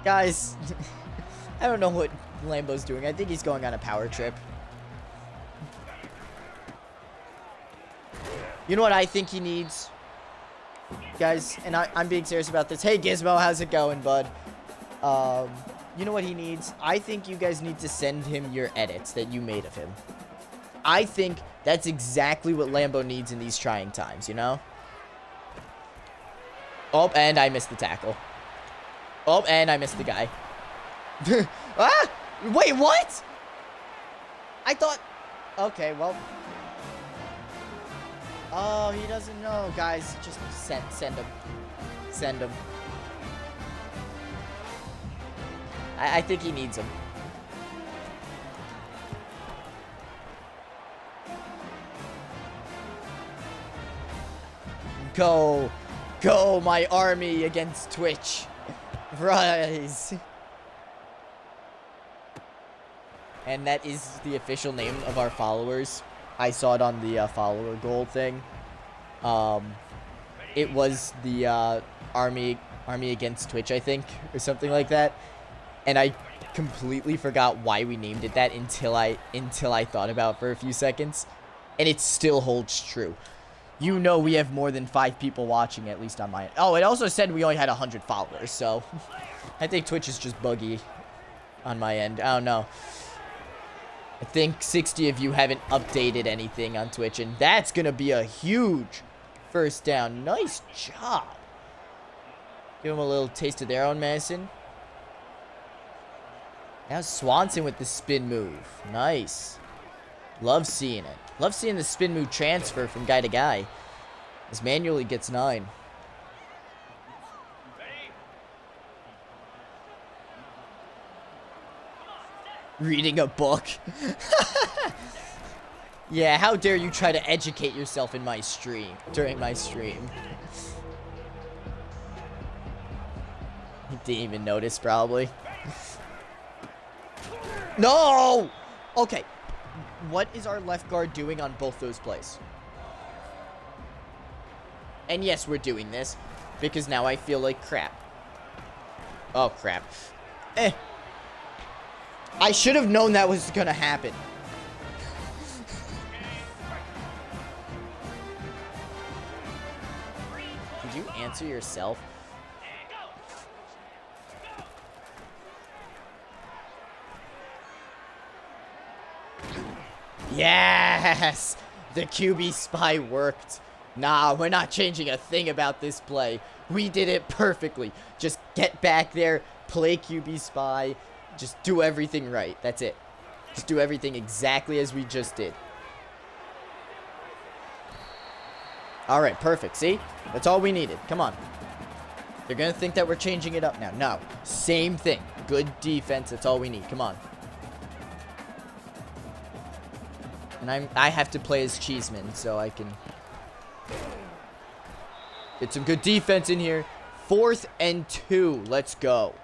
guys... I don't know what Lambo's doing. I think he's going on a power trip. You know what I think he needs? Guys, and I'm being serious about this. Hey, Gizmo, how's it going, bud? You know what he needs? I think you guys need to send him your edits that you made of him. I think that's exactly what Lambo needs in these trying times, you know? Oh, and I missed the tackle. Oh, and I missed the guy. Ah! Wait, what? I thought... Okay, well... Oh, he doesn't know. Guys, just send him. Send him. I think he needs him. Go. Go, my army against Twitch. Rise. And that is the official name of our followers. I saw it on the follower goal thing. It was the army against Twitch, I think, or something like that. And I completely forgot why we named it that until I thought about it for a few seconds. And it still holds true. You know we have more than 5 people watching, at least on my... Oh, it also said we only had 100 followers, so... I think Twitch is just buggy on my end. I don't know. I think 60 of you haven't updated anything on Twitch, and that's going to be a huge first down. Nice job. Give them a little taste of their own medicine. Now Swanson with the spin move. Nice. Love seeing it. Love seeing the spin move transfer from guy to guy. As manually gets 9. Reading a book. Yeah, how dare you try to educate yourself in my stream, during my stream. You didn't even notice, probably. No! Okay. What is our left guard doing on both those plays? And yes, we're doing this, because now I feel like crap. Oh, crap. I should have known that was gonna happen. Did you answer yourself? Yes! The QB spy worked. Nah, we're not changing a thing about this play. We did it perfectly. Just get back there, play QB spy, just do everything right. That's it. Just do everything exactly as we just did. All right, perfect. See? That's all we needed. Come on. They're going to think that we're changing it up now. No. Same thing. Good defense. That's all we need. Come on. And I have to play as Cheeseman, so I can get some good defense in here. 4th and 2. Let's go.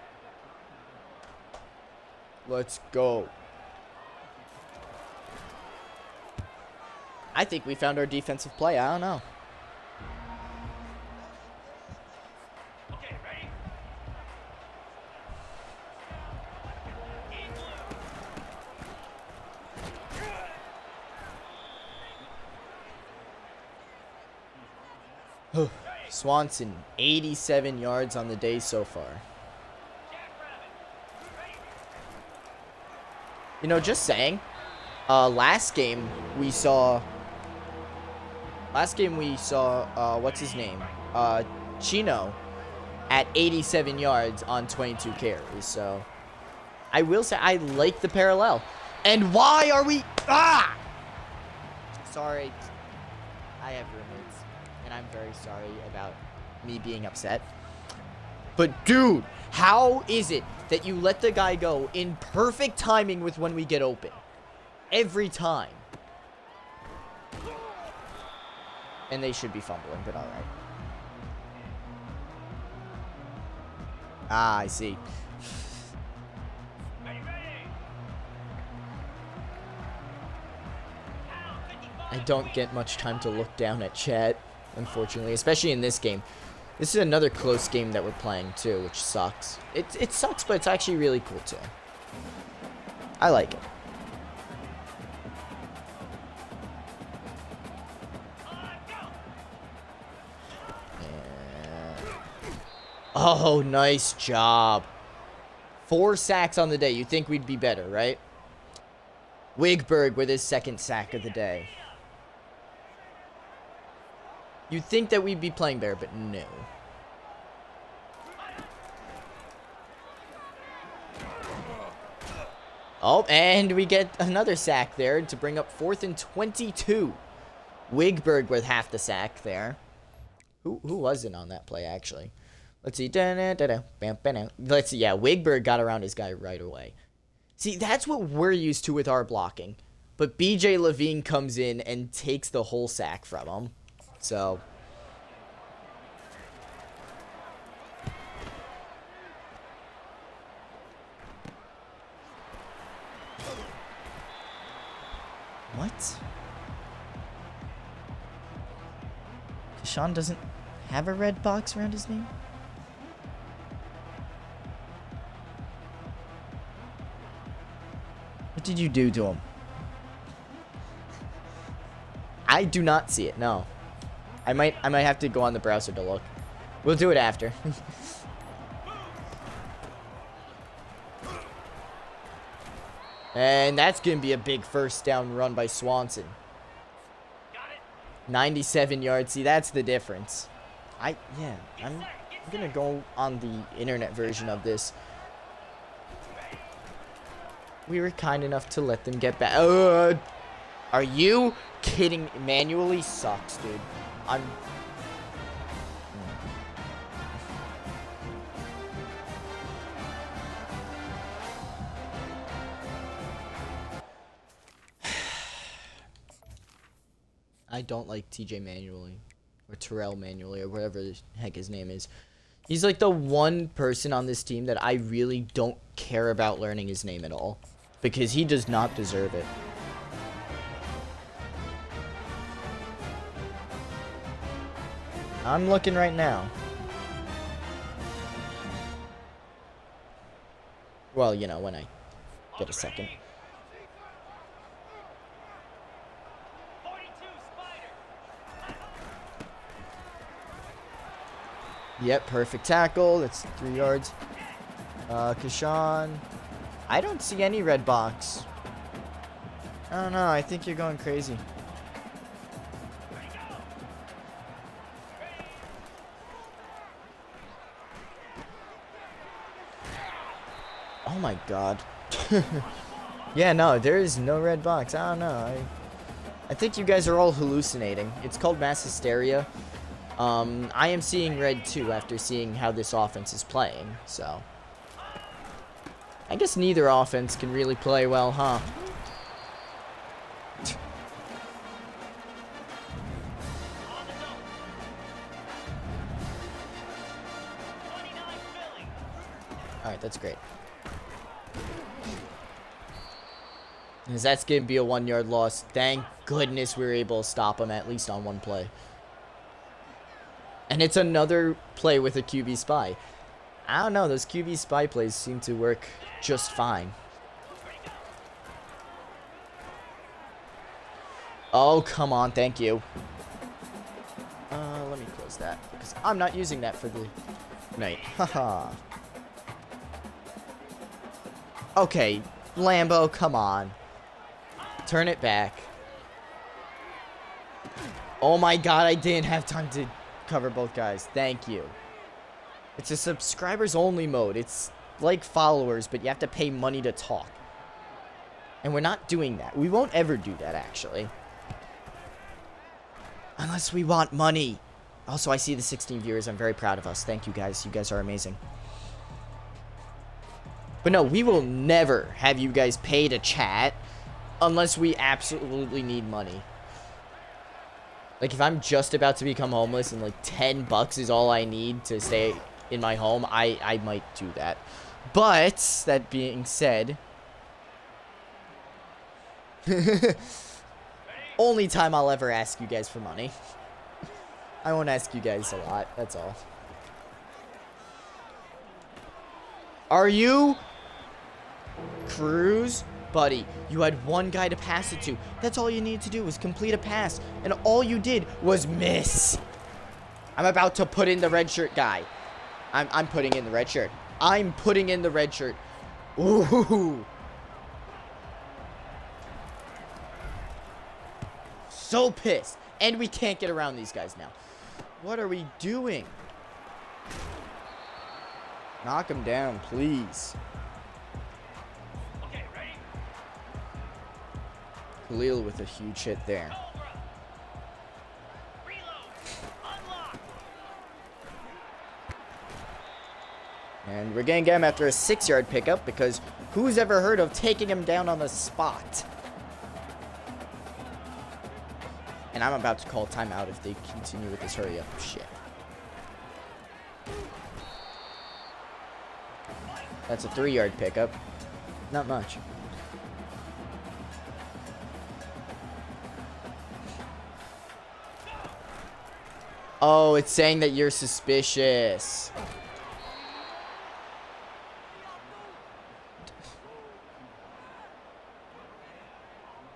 Let's go. I think we found our defensive play. I don't know. Okay, ready? Swanson, 87 yards on the day so far. You know, just saying, Last game we saw. What's his name? Chino at 87 yards on 22 carries. So I will say I like the parallel. And why are we? Ah! Sorry, I have roommates, and I'm very sorry about me being upset. But dude, how is it that you let the guy go in perfect timing with when we get open? Every time. And they should be fumbling, but all right. Ah, I see. I don't get much time to look down at chat, unfortunately, especially in this game. This is another close game that we're playing, too, which sucks. It sucks, but it's actually really cool, too. I like it. Oh, nice job. 4 sacks on the day. You think we'd be better, right? Wigberg with his 2nd sack of the day. You'd think that we'd be playing better, but no. Oh, and we get another sack there to bring up 4th and 22. Wigberg with half the sack there. Who was it on that play, actually? Let's see. Let's see. Yeah, Wigberg got around his guy right away. See, that's what we're used to with our blocking. But BJ Levine comes in and takes the whole sack from him. So. What? Sean doesn't have a red box around his name? What did you do to him? I do not see it, no. I might have to go on the browser to look. We'll do it after. And that's going to be a big first down run by Swanson. 97 yards. See, that's the difference. I'm going to go on the internet version of this. We were kind enough to let them get back. Are you kidding? Manually sucks, dude. I don't like TJ manually, or Terrell manually, or whatever the heck his name is. He's like the one person on this team that I really don't care about learning his name at all, because he does not deserve it. I'm looking right now. Well, you know, when I get a second. Yep, perfect tackle. That's 3 yards. Kashawn. I don't see any red box. I don't know. I think you're going crazy. Oh my god. Yeah, no, there is no red box. I don't know. I think you guys are all hallucinating. It's called mass hysteria. I am seeing red too after seeing how this offense is playing, so. I guess neither offense can really play well, huh? Alright, that's great. Because that's going to be a 1-yard loss. Thank goodness we were able to stop him at least on one play. And it's another play with a QB spy. I don't know, those QB spy plays seem to work just fine. Oh, come on, thank you. Let me close that, because I'm not using that for the night. Haha. Okay, Lambo, come on. Turn it back. Oh my god, I didn't have time to cover both guys. Thank you. It's a subscribers only mode. It's like followers, but you have to pay money to talk. And we're not doing that. We won't ever do that, actually. Unless we want money. Also, I see the 16 viewers. I'm very proud of us. Thank you, guys. You guys are amazing. But no, we will never have you guys pay to chat unless we absolutely need money. Like, if I'm just about to become homeless and, like, 10 bucks is all I need to stay in my home, I might do that. But, that being said... only time I'll ever ask you guys for money. I won't ask you guys a lot, that's all. Are you... Cruz? Buddy, you had one guy to pass it to. That's all you needed to do was complete a pass. And all you did was miss. I'm about to put in the red shirt guy. I'm putting in the red shirt. I'm putting in the red shirt. Ooh. So pissed. And we can't get around these guys now. What are we doing? Knock him down, please. Okay, ready? Khalil with a huge hit there. And we're going to get him after a 6-yard pickup because who's ever heard of taking him down on the spot? And I'm about to call timeout if they continue with this hurry up shit. That's a 3-yard pickup. Not much. Oh, it's saying that you're suspicious.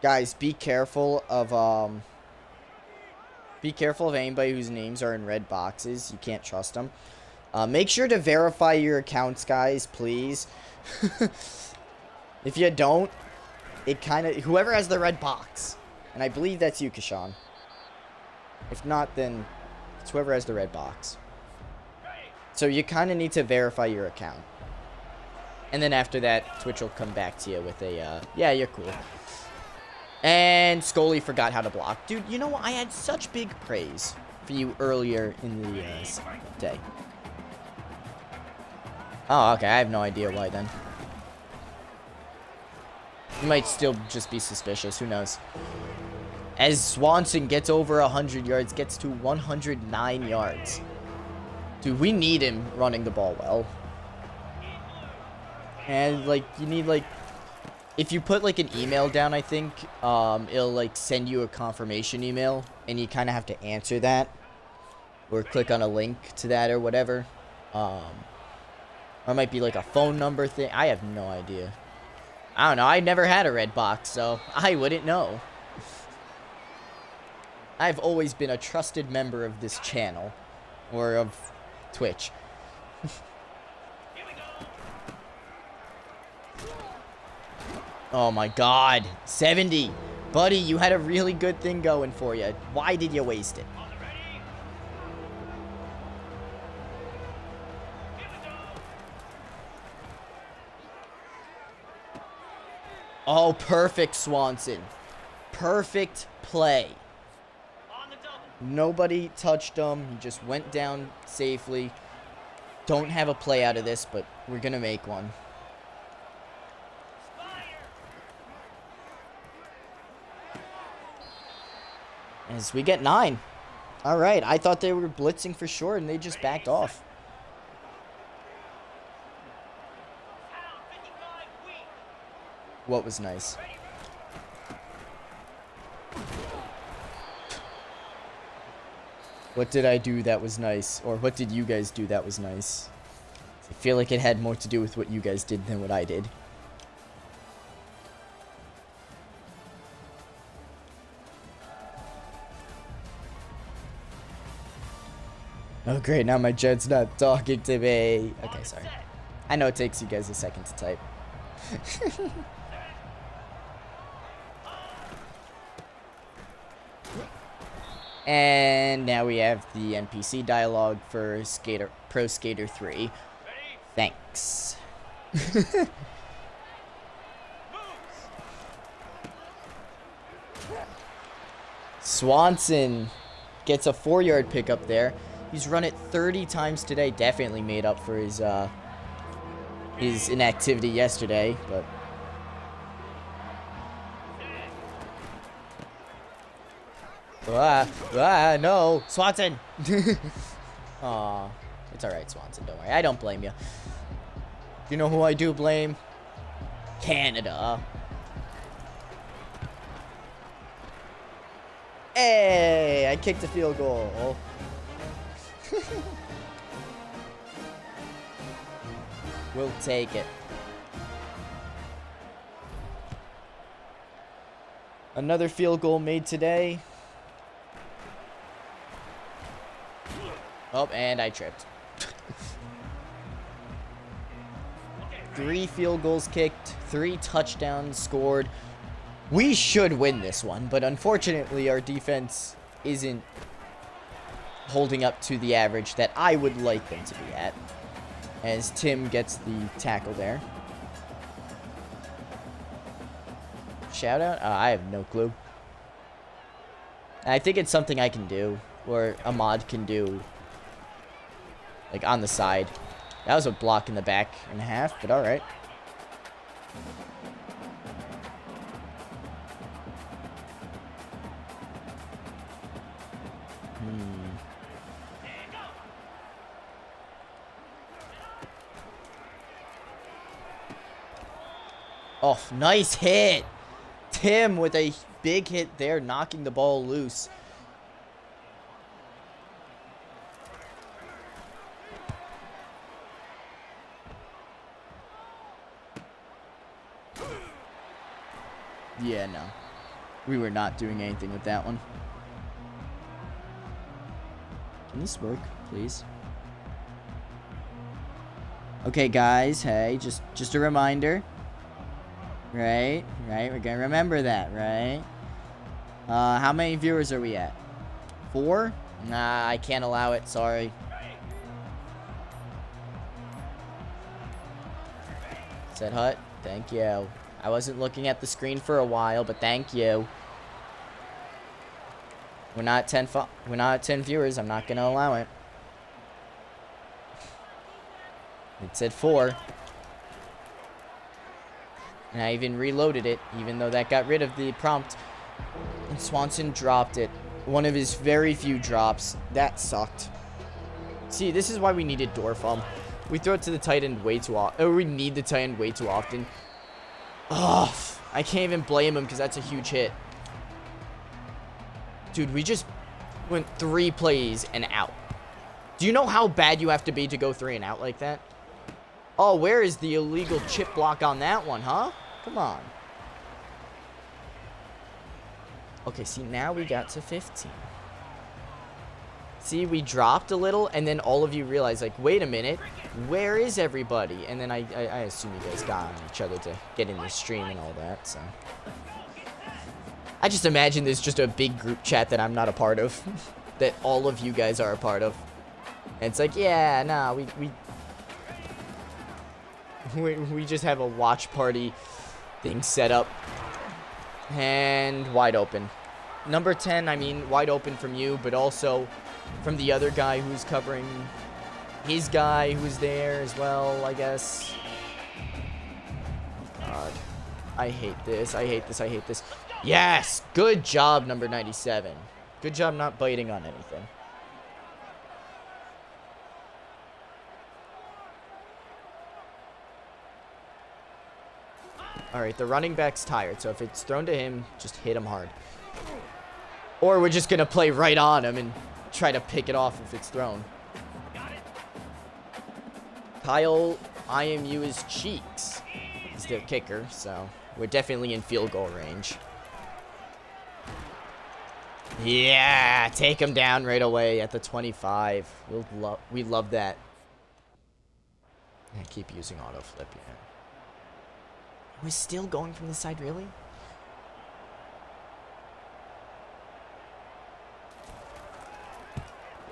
Guys, be careful of anybody whose names are in red boxes. You can't trust them. Make sure to verify your accounts, guys, please. If you don't, it kind of... whoever has the red box. And I believe that's you, Kashan. If not, then it's whoever has the red box. So you kind of need to verify your account. And then after that, Twitch will come back to you with a, yeah, you're cool. And Scully forgot how to block. Dude, you know what? I had such big praise for you earlier in the day. Oh, okay. I have no idea why then. You might still just be suspicious. Who knows? As Swanson gets over 100 yards, gets to 109 yards. Dude, we need him running the ball well. And, like, you need, like... if you put, like, an email down, I think, it'll, like, send you a confirmation email. And you kind of have to answer that. Or click on a link to that or whatever. Or it might be, like, a phone number thing. I have no idea. I don't know. I never had a red box, so I wouldn't know. I've always been a trusted member of this channel. Or of Twitch. Oh my god. 70. Buddy, you had a really good thing going for you. Why did you waste it? Oh, perfect, Swanson. Perfect play. Nobody touched him. He just went down safely. Don't have a play out of this, but we're going to make one. As we get 9. All right. I thought they were blitzing for sure, and they just backed off. What was nice? What did I do that was nice? Or what did you guys do that was nice? I feel like it had more to do with what you guys did than what I did. Oh great, now my Jed's not talking to me. Okay, sorry. I know it takes you guys a second to type. And now we have the NPC dialogue for Pro Skater 3. Thanks. Swanson gets a 4-yard pickup there. He's run it 30 times today. Definitely made up for his inactivity yesterday, but no, Swanson. Aw, it's all right, Swanson. Don't worry. I don't blame you. You know who I do blame? Canada. Hey, I kicked a field goal. We'll take it. Another field goal made today. Oh, and I tripped. 3 field goals kicked, 3 touchdowns scored. We should win this one, but unfortunately our defense isn't holding up to the average that I would like them to be at. As Tim gets the tackle there. Shout out? I have no clue. I think it's something I can do, or a mod can do, like on the side. That was a block in the back and a half, but alright. Oh, nice hit. Tim with a big hit there, knocking the ball loose. Yeah, no. We were not doing anything with that one. Can this work, please? Okay, guys, hey, just a reminder. Right, we're gonna remember that, right? How many viewers are we at? 4? Nah, I can't allow it, sorry. Said Hut, thank you. I wasn't looking at the screen for a while, but thank you. We're not at 10 viewers, I'm not gonna allow it. It said 4. And I even reloaded it, even though that got rid of the prompt. And Swanson dropped it. One of his very few drops. That sucked. See, this is why we needed Dorfum. We throw it to the tight end way too often. Or we need the tight end way too often. Ugh. I can't even blame him because that's a huge hit. Dude, we just went 3 plays and out. Do you know how bad you have to be to go 3 and out like that? Oh, where is the illegal chip block on that one, huh? Come on. Okay, see, now we got to 15. See, we dropped a little, and then all of you realize, like, wait a minute, where is everybody? And then I assume you guys got on each other to get in the stream and all that, so. I just imagine there's just a big group chat that I'm not a part of, that all of you guys are a part of. And it's like, yeah, nah, we just have a watch party thing set up. And wide open. Number 10, I mean, wide open from you, but also from the other guy who's covering his guy who's there as well, I guess. God. I hate this. I hate this. I hate this. Yes! Good job, number 97. Good job not biting on anything. Alright, the running back's tired, so if it's thrown to him, just hit him hard. Or we're just going to play right on him and try to pick it off if it's thrown. Kyle IMU his cheeks. He's their kicker, so we're definitely in field goal range. Yeah, take him down right away at the 25. We love that. I keep using auto flip here. We're still going from the side, really?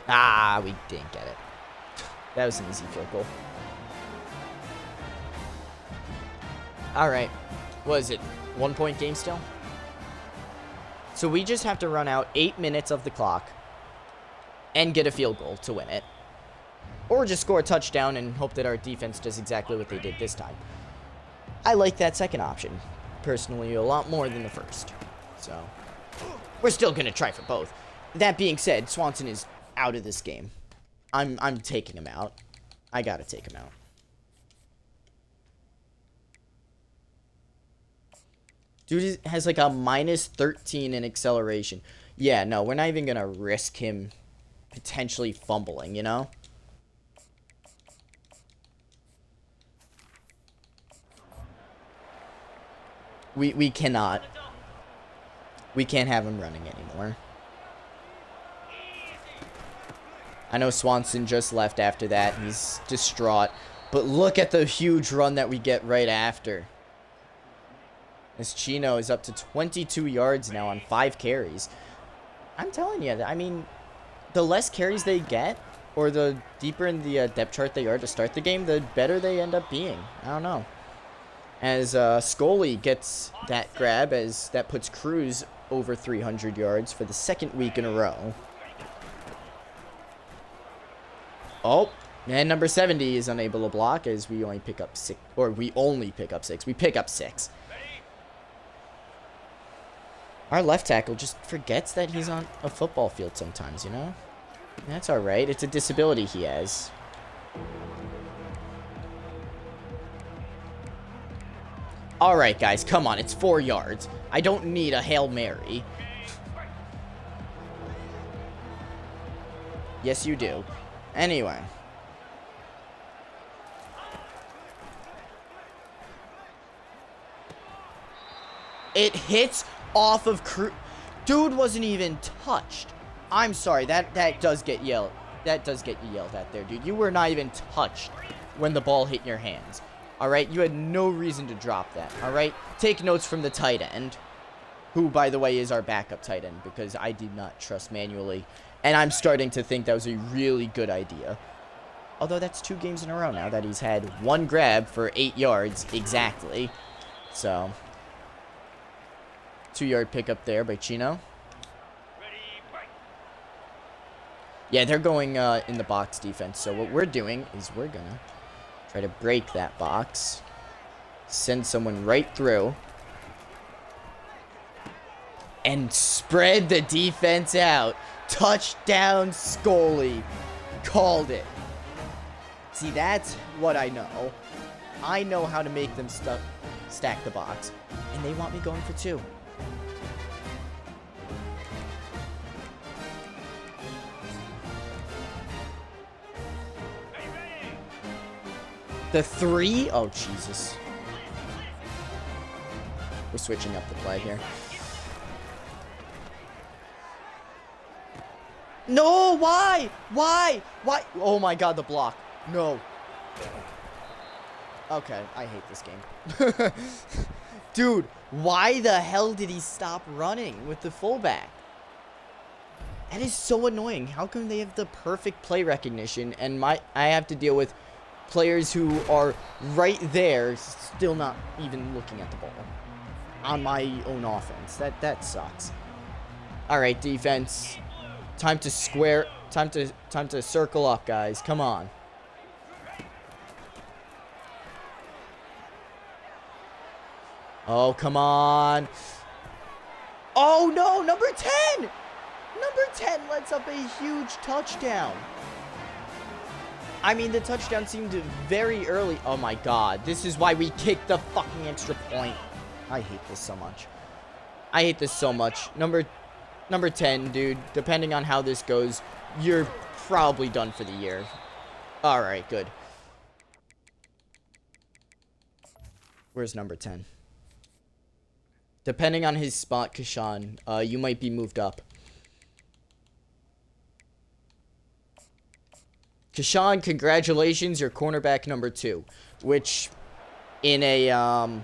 Ah, we didn't get it. That was an easy field goal. All right. What is it? 1 point game still? So we just have to run out 8 minutes of the clock and get a field goal to win it. Or just score a touchdown and hope that our defense does exactly what they did this time. I like that second option, personally, a lot more than the first. So, we're still going to try for both. That being said, Swanson is out of this game. I'm taking him out. I got to take him out. Dude has like a minus 13 in acceleration. Yeah, no, we're not even going to risk him potentially fumbling, you know? We cannot. We can't have him running anymore. I know Swanson just left after that. He's distraught. But look at the huge run that we get right after. This Chino is up to 22 yards now on 5 carries. I'm telling you, I mean, the less carries they get, or the deeper in the depth chart they are to start the game, the better they end up being. I don't know. As Scully gets that grab, as that puts Cruz over 300 yards for the 2nd week in a row. Oh, and number 70 is unable to block as we only pick up 6, or we only pick up 6. We pick up 6. Our left tackle just forgets that he's on a football field sometimes, you know? That's all right. It's a disability he has. All right, guys, come on. It's 4 yards. I don't need a Hail Mary. Yes, you do. Anyway. It hits off of Cruz. Dude wasn't even touched. I'm sorry. That does get yelled. That does get you yelled at there, dude. You were not even touched when the ball hit your hands. All right? You had no reason to drop that. All right? Take notes from the tight end, who, by the way, is our backup tight end, because I did not trust manually. And I'm starting to think that was a really good idea. Although that's 2 games in a row now that he's had 1 grab for 8 yards exactly. So, 2-yard pickup there by Chino. Yeah, they're going in the box defense. So what we're doing is we're going to try to break that box. Send someone right through. And spread the defense out. Touchdown, Scully. Called it. See, that's what I know. I know how to make them stack the box. And they want me going for 2. The 3? Oh, Jesus. We're switching up the play here. No, why? Why? Why? Oh my God, the block. No. Okay, I hate this game. Dude, why the hell did he stop running with the fullback? That is so annoying. How come they have the perfect play recognition and I have to deal with players who are right there still not even looking at the ball on my own offense? That sucks. All right, defense. Time to square. Time to circle up, guys. Come on. Oh, come on. Oh, no. Number 10. Number 10 lets up a huge touchdown. I mean, the touchdown seemed very early. Oh, my God. This is why we kicked the fucking extra point. I hate this so much. I hate this so much. Number 10, dude. Depending on how this goes, you're probably done for the year. All right, good. Where's number 10? Depending on his spot, Kashan, you might be moved up. Kashan, congratulations, you're cornerback number 2, which in a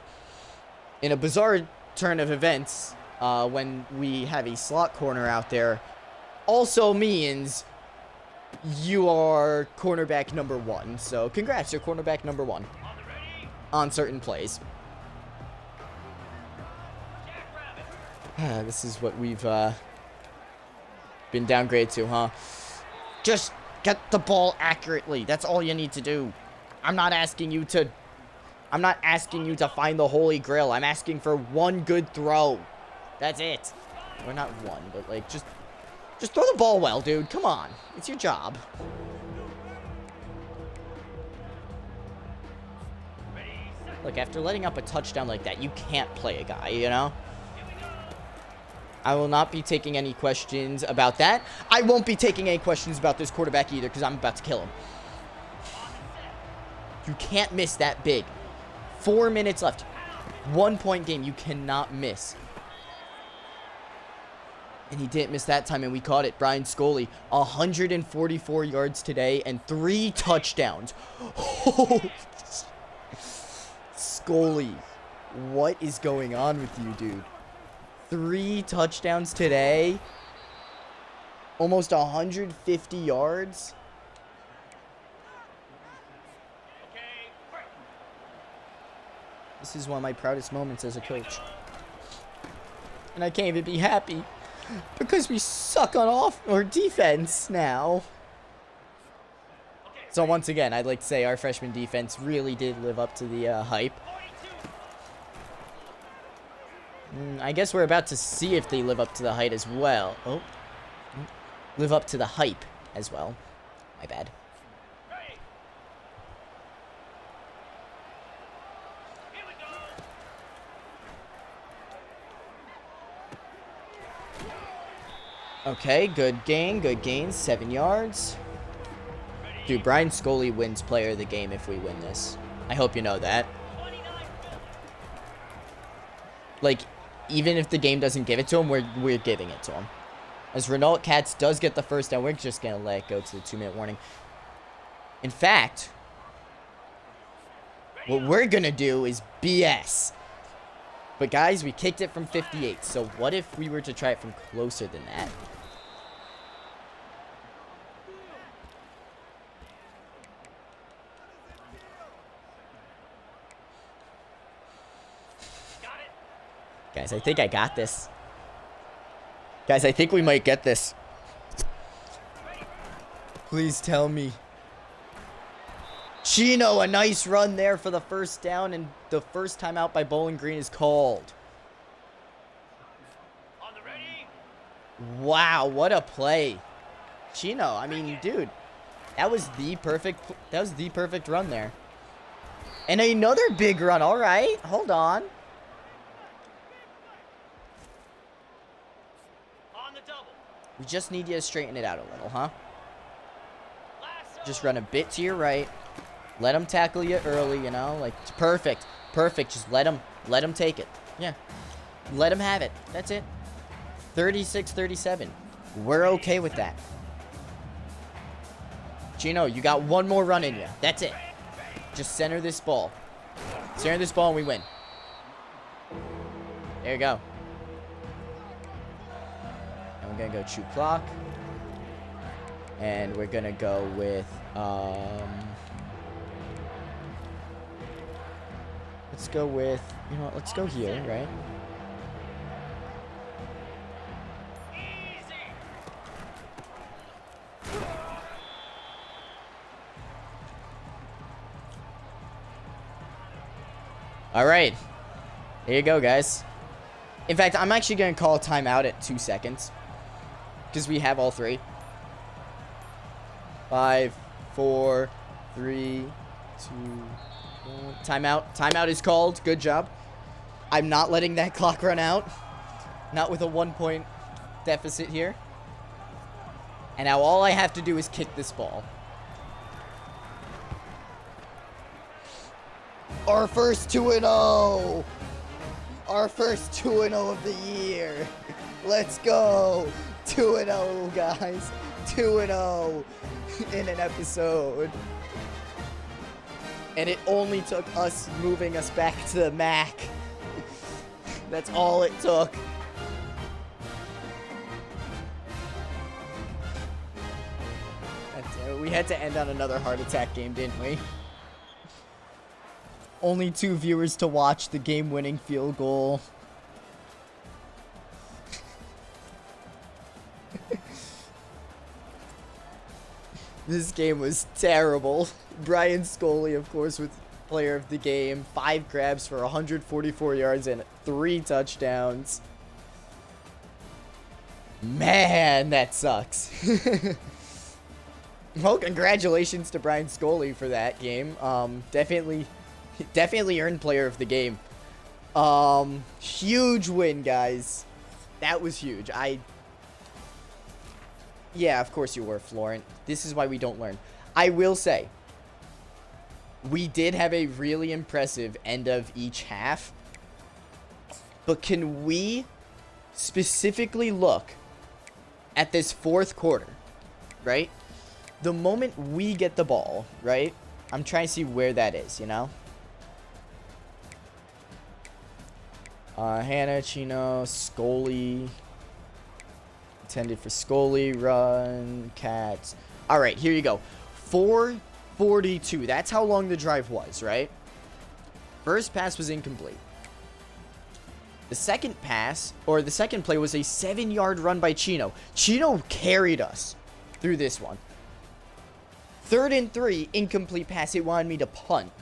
bizarre turn of events, when we have a slot corner out there, also means you are cornerback number 1. So congrats, you're cornerback number 1 on certain plays. This is what we've been downgraded to, huh? Just get the ball accurately. That's all you need to do. I'm not asking you to find the holy grail. I'm asking for one good throw. That's it. Or not one, but like just throw the ball well, dude. Come on. It's your job. Look, after letting up a touchdown like that, you can't play a guy, you know? I will not be taking any questions about that. I won't be taking any questions about this quarterback either, because I'm about to kill him. You can't miss that big. 4 minutes left. 1 point game. You cannot miss. And he didn't miss that time, and we caught it. Brian Scully, 144 yards today and 3 touchdowns. Scully, what is going on with you, dude? 3 touchdowns today. Almost 150 yards. This is one of my proudest moments as a coach. And I can't even be happy because we suck on defense now. So once again, I'd like to say our freshman defense really did live up to the hype. I guess we're about to see if they live up to the hype as well. Oh. Live up to the hype as well. My bad. Okay, good gain, 7 yards. Dude, Brian Scully wins player of the game if we win this. I hope you know that. Like, even if the game doesn't give it to him, we're giving it to him. As Renault Katz does get the first down, we're just going to let it go to the 2-minute warning. In fact, what we're going to do is BS. But guys, we kicked it from 58, so what if we were to try it from closer than that? Guys, I think I got this. Guys, I think we might get this. Please tell me. Chino, a nice run there for the first down, and the first time out by Bowling Green is called. Wow, what a play. Chino, I mean, dude, that was the perfect run there. And another big run. All right, hold on. We just need you to straighten it out a little, huh? Just run a bit to your right. Let him tackle you early, you know? Like, it's perfect. Perfect. Just let him take it. Yeah. Let him have it. That's it. 36-37. We're okay with that. Gino, you got one more run in you. That's it. Just center this ball. Center this ball and we win. There you go. And we're going to go chew clock. And we're going to go with, let's go with, you know what, let's go here, right? All right. There you go, guys. In fact, I'm actually going to call a timeout at 2 seconds. Because we have all three. 5, 4, 3, 2, 1. Timeout. Timeout is called. Good job. I'm not letting that clock run out. Not with a 1-point deficit here. And now all I have to do is kick this ball. Our first 2-0. Our first 2-0 of the year. Let's go. 2-0, guys. 2-0 in an episode. And it only took us moving us back to the MAC. That's all it took. We had to end on another heart attack game, didn't we? Only 2 viewers to watch the game-winning field goal. This game was terrible. Brian Scully, of course, with player of the game. 5 grabs for 144 yards and 3 touchdowns. Man, that sucks. Well, congratulations to Brian Scully for that game. Definitely earned player of the game. Huge win, guys. That was huge. Yeah, of course you were, Florent. This is why we don't learn. I will say, we did have a really impressive end of each half. But can we specifically look at this 4th quarter, right? The moment we get the ball, right? I'm trying to see where that is, you know? Hannah, Chino, Scully. Intended for Scully, run, Cats. All right, here you go. 4:42. That's how long the drive was, right? First pass was incomplete. The second pass, or the second play, was a 7-yard run by Chino. Chino carried us through this one. 3rd and 3, incomplete pass. It wanted me to punt.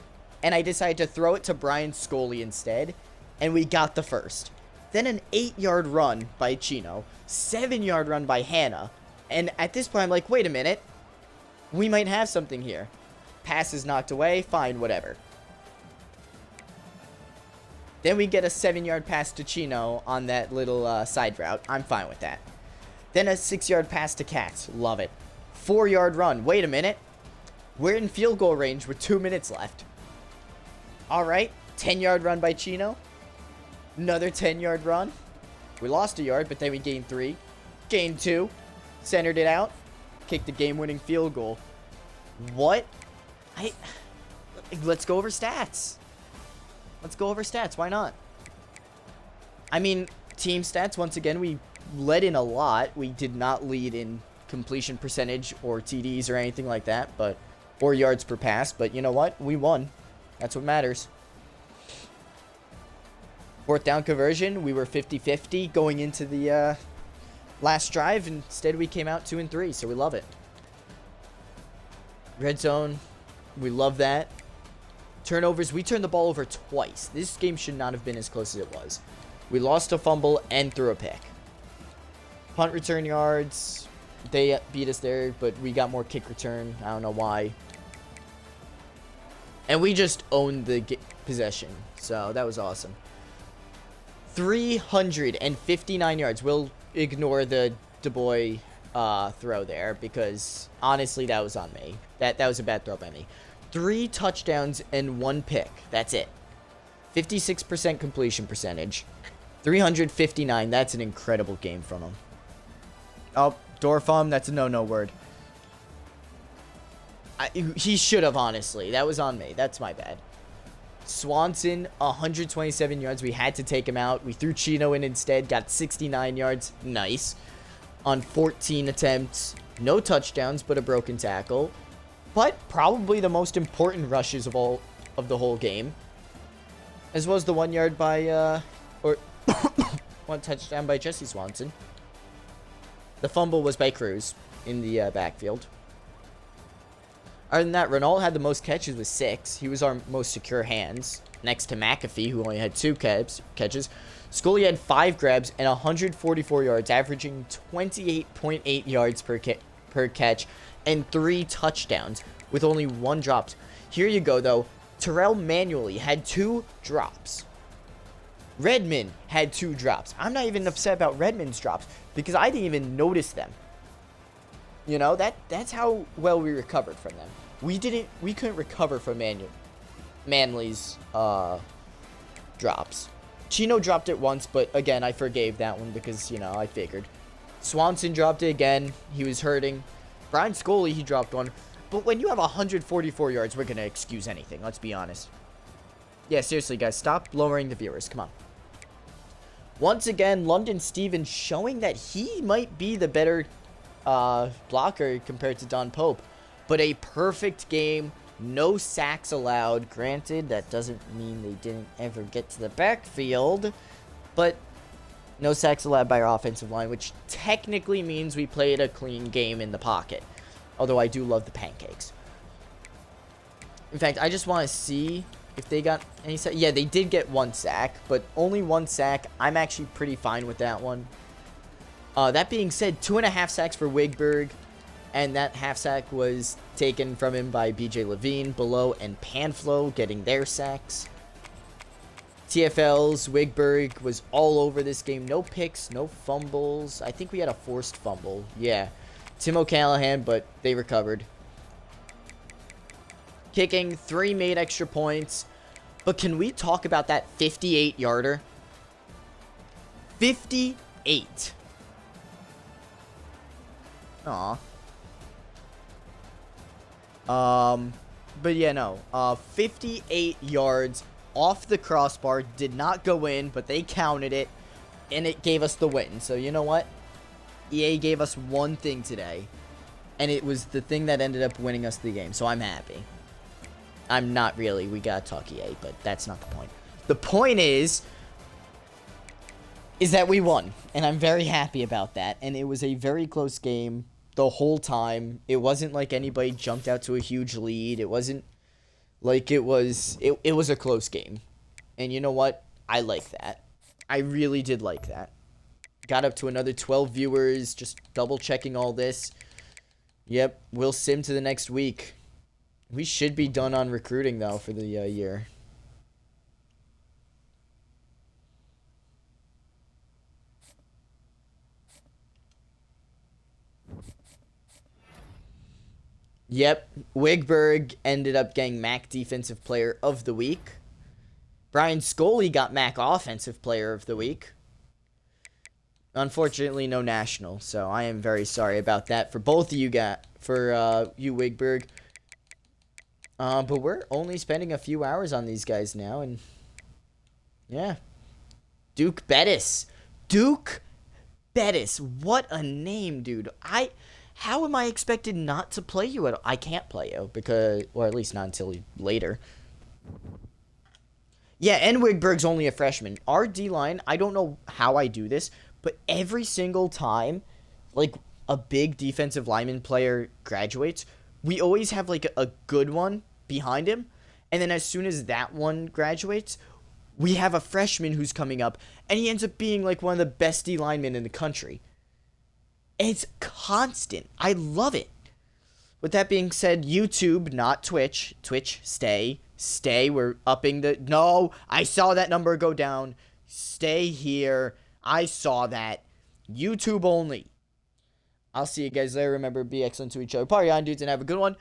And I decided to throw it to Brian Scully instead. And we got the first. Then an 8-yard run by Chino. 7-yard run by Hannah. And at this point, I'm like, wait a minute. We might have something here. Pass is knocked away. Fine, whatever. Then we get a 7-yard pass to Chino on that little side route. I'm fine with that. Then a 6-yard pass to Cats. Love it. 4-yard run. Wait a minute. We're in field goal range with 2 minutes left. All right. 10-yard run by Chino. Another 10-yard run. We lost a yard, but then we gained 3. Gained 2. Centered it out. Kicked the game-winning field goal. What? Let's go over stats. Let's go over stats. Why not? I mean, team stats, once again, we led in a lot. We did not lead in completion percentage or TDs or anything like that, or yards per pass. But you know what? We won. That's what matters. 4th down conversion, we were 50-50 going into the last drive. Instead, we came out 2 and 3, so we love it. Red zone, we love that. Turnovers, we turned the ball over twice. This game should not have been as close as it was. We lost a fumble and threw a pick. Punt return yards, they beat us there, but we got more kick return. I don't know why. And we just owned the possession, so that was awesome. 359 yards. We'll ignore the DuBois throw there because honestly that was on me. That was a bad throw by me. 3 touchdowns and 1 pick. That's it. 56% completion percentage. 359. That's an incredible game from him. Oh, Dorfum. That's a no word. He should have, honestly. That was on me. That's my bad. Swanson, 127 yards. We had to take him out. We threw Chino in instead. Got 69 yards. Nice. On 14 attempts. No touchdowns, but a broken tackle. But probably the most important rushes of the whole game. As well as the 1 yard by, or 1 touchdown by Jesse Swanson. The fumble was by Cruz in the backfield. Other than that, Renault had the most catches with 6. He was our most secure hands, next to McAfee, who only had 2 catches. Scully had 5 grabs and 144 yards, averaging 28.8 yards per catch, and 3 touchdowns, with only 1 drop. Here you go, though. Terrell manually had 2 drops. Redmond had 2 drops. I'm not even upset about Redmond's drops, because I didn't even notice them. You know, that's how well we recovered from them. We couldn't recover from Manley's drops. Chino dropped it once, but again, I forgave that one because, you know, I figured. Swanson dropped it again. He was hurting. Brian Scully, he dropped one. But when you have 144 yards, we're going to excuse anything. Let's be honest. Yeah, seriously, guys, stop lowering the viewers. Come on. Once again, London Stevens showing that he might be the better blocker compared to Don Pope. But a perfect game, no sacks allowed. Granted, that doesn't mean they didn't ever get to the backfield, but no sacks allowed by our offensive line, which technically means we played a clean game in the pocket. Although I do love the pancakes. In fact, I just want to see if they got any sack. Yeah, they did get one sack, but only one sack. I'm actually pretty fine with that one. That being said, 2.5 sacks for Wigberg, and that half sack was taken from him by BJ Levine, Below, and Panflo getting their sacks. TFL's Wigberg was all over this game. No picks, no fumbles. I think we had a forced fumble. Yeah. Tim O'Callahan, but they recovered. Kicking, 3 made extra points. But can we talk about that 58-yarder? 58. Aw. But yeah, no. 58 yards off the crossbar. Did not go in, but they counted it. And it gave us the win. So you know what? EA gave us one thing today. And it was the thing that ended up winning us the game. So I'm happy. I'm not really. We gotta talk EA, but that's not the point. The point is that we won. And I'm very happy about that. And it was a very close game the whole time. It wasn't like anybody jumped out to a huge lead. It wasn't like it was a close game. And you know what? I like that. I really did like that. Got up to another 12 viewers, just double checking all this. Yep, we'll sim to the next week. We should be done on recruiting, though, for the year. Yep, Wigberg ended up getting MAC Defensive Player of the Week. Brian Scully got MAC Offensive Player of the Week. Unfortunately, no national, so I am very sorry about that for both of you you Wigberg. But we're only spending a few hours on these guys now, and yeah. Duke Bettis. Duke Bettis. What a name, dude. How am I expected not to play you I can't play you because, or at least not until later. Yeah, and Wigberg's only a freshman. Our D-line, I don't know how I do this, but every single time, like, a big defensive lineman player graduates, we always have, like, a good one behind him. And then as soon as that one graduates, we have a freshman who's coming up, and he ends up being, like, one of the best D-linemen in the country. It's constant. I love it. With that being said, YouTube, not Twitch. Twitch, stay. Stay. We're upping the... No, I saw that number go down. Stay here. I saw that. YouTube only. I'll see you guys later. Remember, be excellent to each other. Party on, dudes, and have a good one.